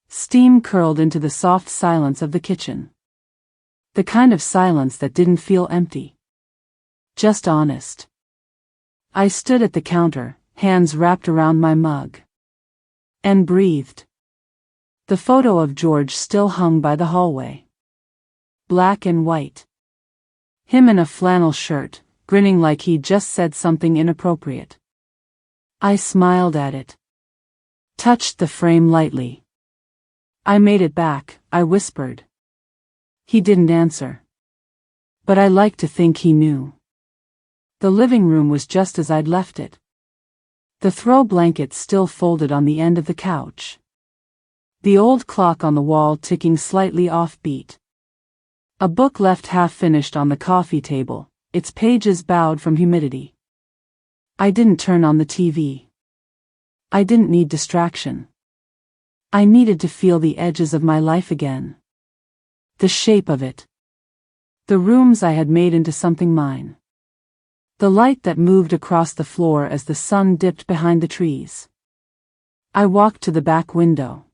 S1: Steam curled into the soft silence of the kitchen. The kind of silence that didn't feel empty. Just honest. I stood at the counter, hands wrapped around my mug. And breathed. The photo of George still hung by the hallway. Black and white. Him in a flannel shirt, grinning like he'd just said something inappropriate. I smiled at it. Touched the frame lightly. I made it back, I whispered. He didn't answer. But I liked to think he knew. The living room was just as I'd left it. The throw blanket still folded on the end of the couch. The old clock on the wall ticking slightly off-beat. A book left half-finished on the coffee table, its pages bowed from humidity. I didn't turn on the TV. I didn't need distraction. I needed to feel the edges of my life again. The shape of it. The rooms I had made into something mine. The light that moved across the floor as the sun dipped behind the trees. I walked to the back window.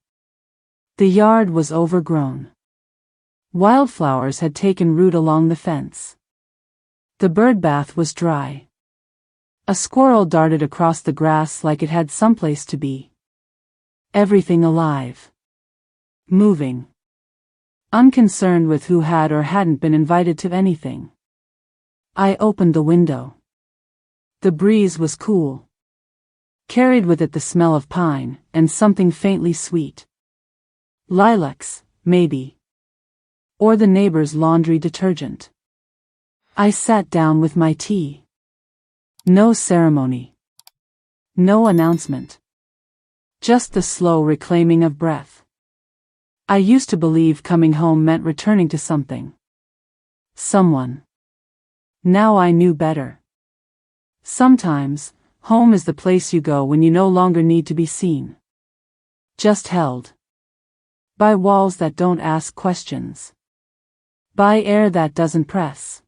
S1: The yard was overgrown. Wildflowers had taken root along the fence. The birdbath was dry. A squirrel darted across the grass like it had someplace to be. Everything alive. Moving. Unconcerned with who had or hadn't been invited to anything. I opened the window. The breeze was cool. Carried with it the smell of pine, and something faintly sweet. Lilacs, maybe. Or the neighbor's laundry detergent. I sat down with my tea. No ceremony. No announcement. Just the slow reclaiming of breath. I used to believe coming home meant returning to something. Someone. Now I knew better. Sometimes, home is the place you go when you no longer need to be seen. Just held. By walls that don't ask questions. By air that doesn't press.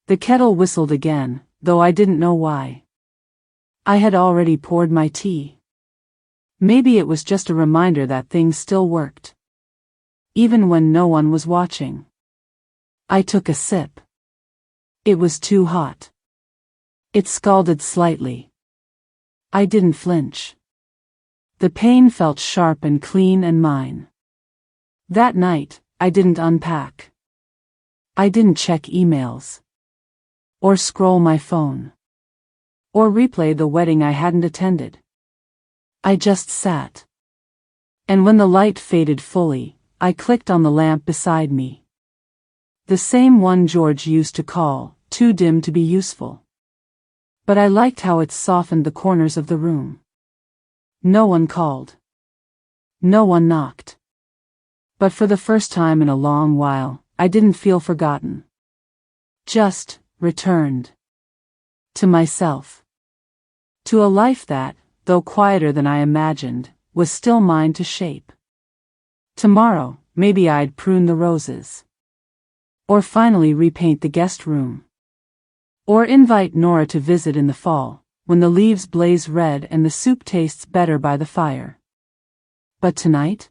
S1: The kettle whistled again, though I didn't know why. I had already poured my tea. Maybe it was just a reminder that things still worked. Even when no one was watching. I took a sip. It was too hot. It scalded slightly. I didn't flinch. The pain felt sharp and clean and mine. That night, I didn't unpack. I didn't check emails. Or scroll my phone. Or replay the wedding I hadn't attended. I just sat. And when the light faded fully, I clicked on the lamp beside me. The same one George used to call, too dim to be useful. But I liked how it softened the corners of the room. No one called. No one knocked. But for the first time in a long while, I didn't feel forgotten. Just returned. To myself. To a life that, though quieter than I imagined, was still mine to shape. Tomorrow, maybe I'd prune the roses. Or finally repaint the guest room. Or invite Nora to visit in the fall, when the leaves blaze red and the soup tastes better by the fire. But tonight?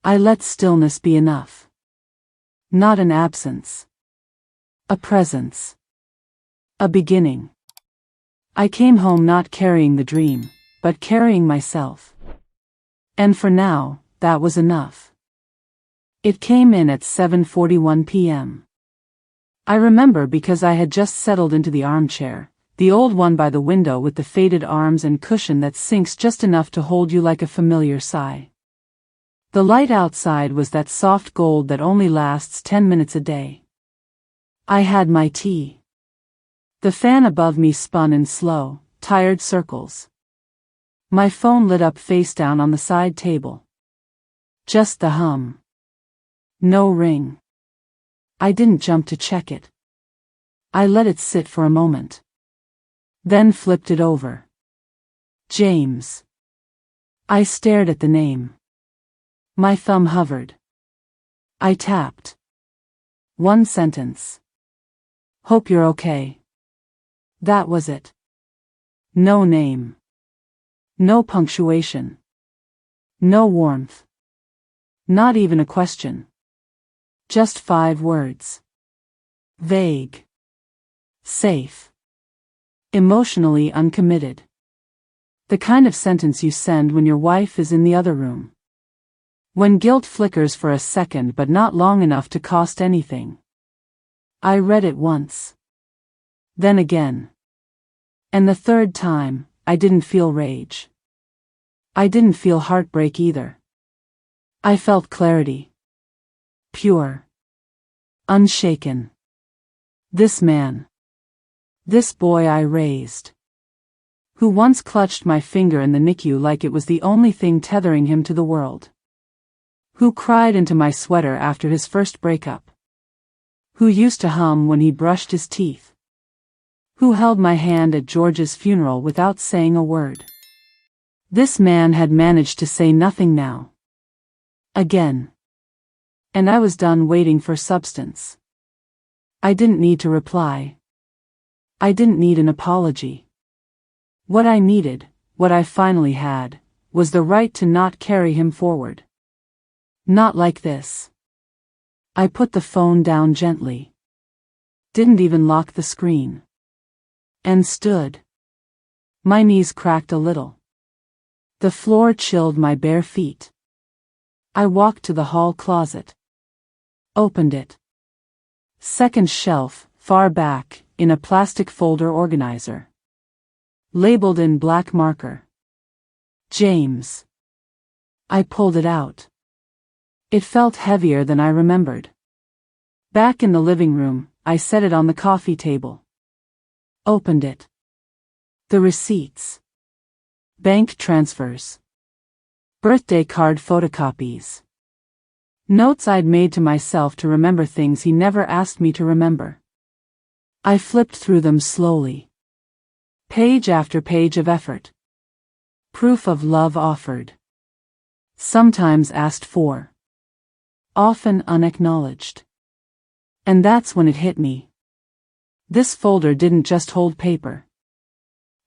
S1: I let stillness be enough. Not an absence. A presence. A beginning. I came home not carrying the dream, but carrying myself. And for now, that was enough. It came in at 7:41 p.m. I remember because I had just settled into the armchair, the old one by the window with the faded arms and cushion that sinks just enough to hold you like a familiar sigh. The light outside was that soft gold that only lasts 10 minutes a day. I had my tea. The fan above me spun in slow, tired circles. My phone lit up face down on the side table. Just the hum. No ring. I didn't jump to check it. I let it sit for a moment. Then flipped it over. James. I stared at the name. My thumb hovered. I tapped. One sentence. Hope you're okay. That was it. No name. No punctuation. No warmth. Not even a question. Just 5 words. Vague. Safe. Emotionally uncommitted. The kind of sentence you send when your wife is in the other room. When guilt flickers for a second but not long enough to cost anything. I read it once. Then again. And the third time, I didn't feel rage. I didn't feel heartbreak either. I felt clarity. Pure. Unshaken. This man. This boy I raised. Who once clutched my finger in the NICU like it was the only thing tethering him to the world. Who cried into my sweater after his first breakup. Who used to hum when he brushed his teeth. Who held my hand at George's funeral without saying a word. This man had managed to say nothing now. Again. And I was done waiting for substance. I didn't need to reply. I didn't need an apology. What I needed, what I finally had, was the right to not carry him forward. Not like this. I put the phone down gently. Didn't even lock the screen. And stood. My knees cracked a little. The floor chilled my bare feet. I walked to the hall closet. Opened it. Second shelf, far back, in a plastic folder organizer. Labeled in black marker. James. I pulled it out. It felt heavier than I remembered. Back in the living room, I set it on the coffee table. Opened it. The receipts. Bank transfers. Birthday card photocopies. Notes I'd made to myself to remember things he never asked me to remember. I flipped through them slowly. Page after page of effort. Proof of love offered. Sometimes asked for. Often unacknowledged. And that's when it hit me. This folder didn't just hold paper.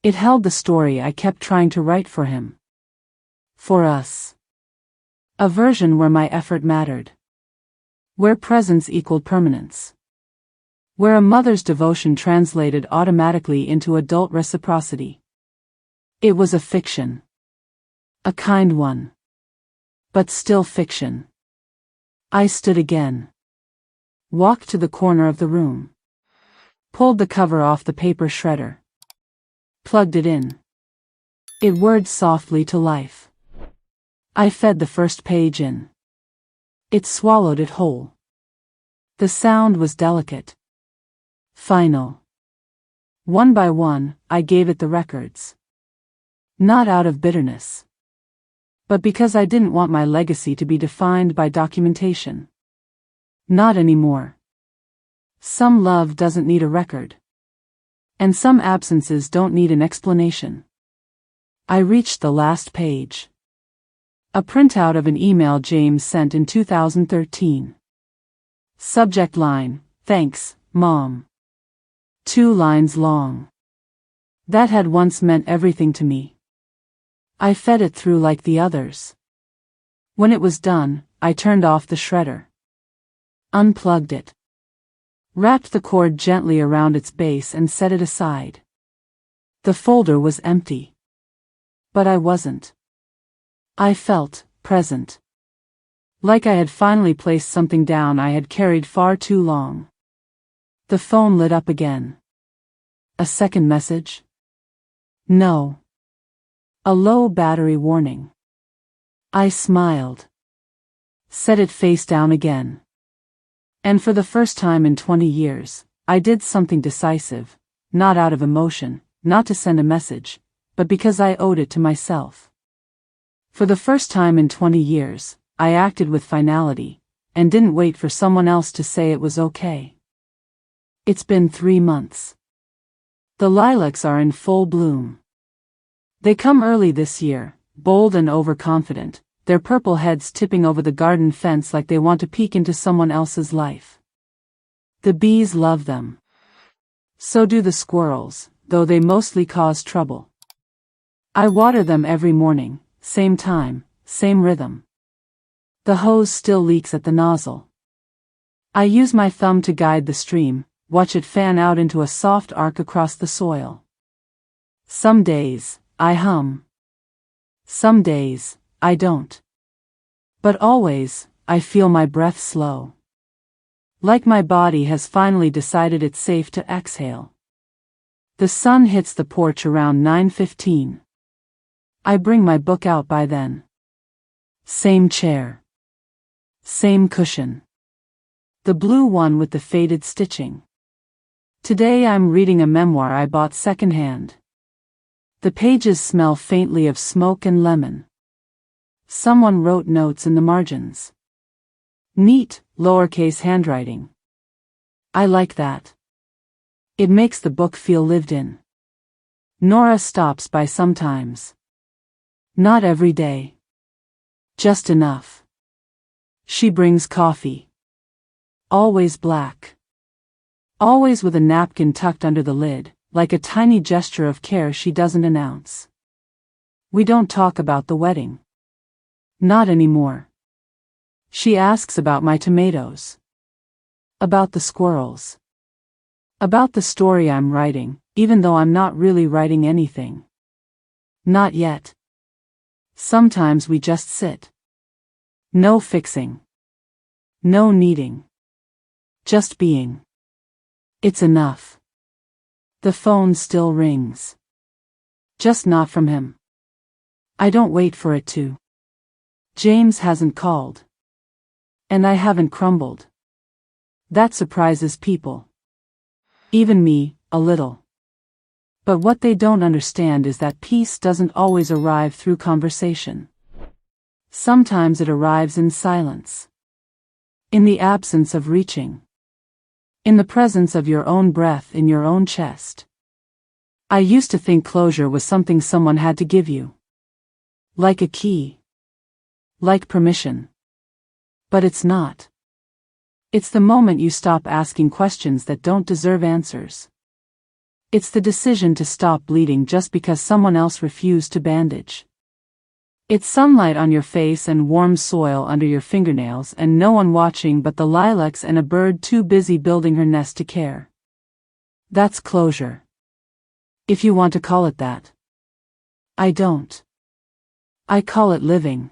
S1: It held the story I kept trying to write for him. For us. A version where my effort mattered. Where presence equaled permanence. Where a mother's devotion translated automatically into adult reciprocity. It was a fiction. A kind one. But still fiction. I stood again. Walked to the corner of the room. Pulled the cover off the paper shredder. Plugged it in. It whirred softly to life. I fed the first page in. It swallowed it whole. The sound was delicate. Final. One by one, I gave it the records. Not out of bitterness. But because I didn't want my legacy to be defined by documentation. Not anymore. Some love doesn't need a record. And some absences don't need an explanation. I reached the last page. A printout of an email James sent in 2013. Subject line, "Thanks, Mom." 2 lines long. That had once meant everything to me. I fed it through like the others. When it was done, I turned off the shredder. Unplugged it. Wrapped the cord gently around its base and set it aside. The folder was empty. But I wasn't. I felt present. Like I had finally placed something down I had carried far too long. The phone lit up again. A second message? No. A low battery warning. I smiled. Set it face down again. And for the first time in 20 years, I did something decisive, not out of emotion, not to send a message, but because I owed it to myself. For the first time in 20 years, I acted with finality, and didn't wait for someone else to say it was okay. It's been 3 months. The lilacs are in full bloom. They come early this year, bold and overconfident, their purple heads tipping over the garden fence like they want to peek into someone else's life. The bees love them. So do the squirrels, though they mostly cause trouble. I water them every morning, same time, same rhythm. The hose still leaks at the nozzle. I use my thumb to guide the stream, watch it fan out into a soft arc across the soil. Some days, I hum. Some days, I don't. But always, I feel my breath slow. Like my body has finally decided it's safe to exhale. The sun hits the porch around 9:15. I bring my book out by then. Same chair. Same cushion. The blue one with the faded stitching. Today I'm reading a memoir I bought secondhand. The pages smell faintly of smoke and lemon. Someone wrote notes in the margins. Neat, lowercase handwriting. I like that. It makes the book feel lived in. Nora stops by sometimes. Not every day. Just enough. She brings coffee. Always black. Always with a napkin tucked under the lid, like a tiny gesture of care she doesn't announce. We don't talk about the wedding. Not anymore. She asks about my tomatoes. About the squirrels. About the story I'm writing, even though I'm not really writing anything. Not yet. Sometimes we just sit. No fixing. No needing. Just being. It's enough. The phone still rings. Just not from him. I don't wait for it to. James hasn't called. And I haven't crumbled. That surprises people. Even me, a little. But what they don't understand is that peace doesn't always arrive through conversation. Sometimes it arrives in silence. In the absence of reaching. In the presence of your own breath in your own chest. I used to think closure was something someone had to give you. Like a key. Like permission. But it's not. It's the moment you stop asking questions that don't deserve answers. It's the decision to stop bleeding just because someone else refused to bandage. It's sunlight on your face and warm soil under your fingernails and no one watching but the lilacs and a bird too busy building her nest to care. That's closure. If you want to call it that. I don't. I call it living.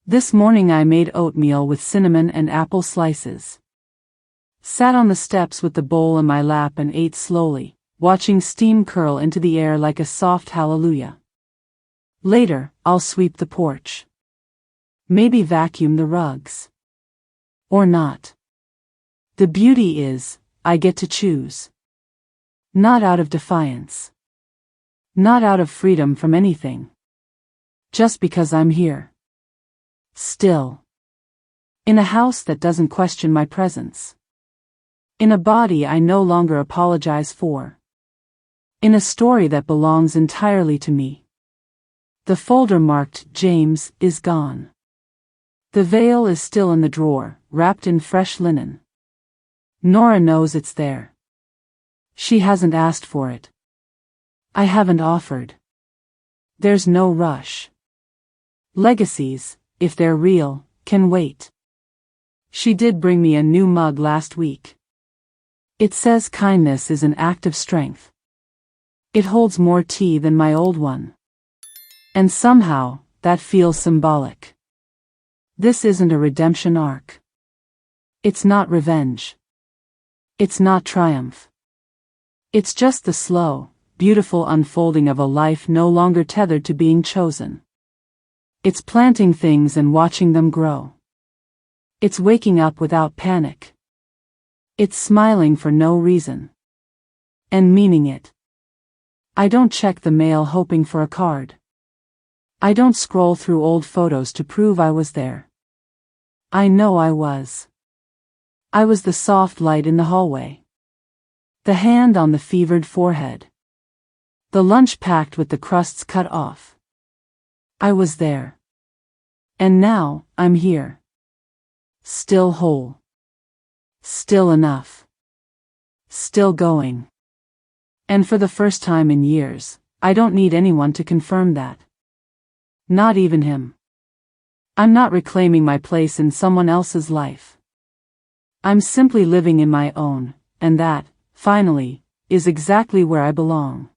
S1: This morning I made oatmeal with cinnamon and apple slices. Sat on the steps with the bowl in my lap and ate slowly, watching steam curl into the air like a soft hallelujah. Later, I'll sweep the porch. Maybe vacuum the rugs. Or not. The beauty is, I get to choose. Not out of defiance. Not out of freedom from anything. Just because I'm here. Still. In a house that doesn't question my presence. In a body I no longer apologize for. In a story that belongs entirely to me. The folder marked James is gone. The veil is still in the drawer, wrapped in fresh linen. Nora knows it's there. She hasn't asked for it. I haven't offered. There's no rush. Legacies, if they're real, can wait. She did bring me a new mug last week. It says kindness is an act of strength. It holds more tea than my old one. And somehow, that feels symbolic. This isn't a redemption arc. It's not revenge. It's not triumph. It's just the slow, beautiful unfolding of a life no longer tethered to being chosen. It's planting things and watching them grow. It's waking up without panic. It's smiling for no reason. And meaning it. I don't check the mail hoping for a card. I don't scroll through old photos to prove I was there. I know I was. I was the soft light in the hallway. The hand on the fevered forehead. The lunch packed with the crusts cut off. I was there. And now, I'm here. Still whole. Still enough. Still going. And for the first time in years, I don't need anyone to confirm that. Not even him. I'm not reclaiming my place in someone else's life. I'm simply living in my own, and that, finally, is exactly where I belong.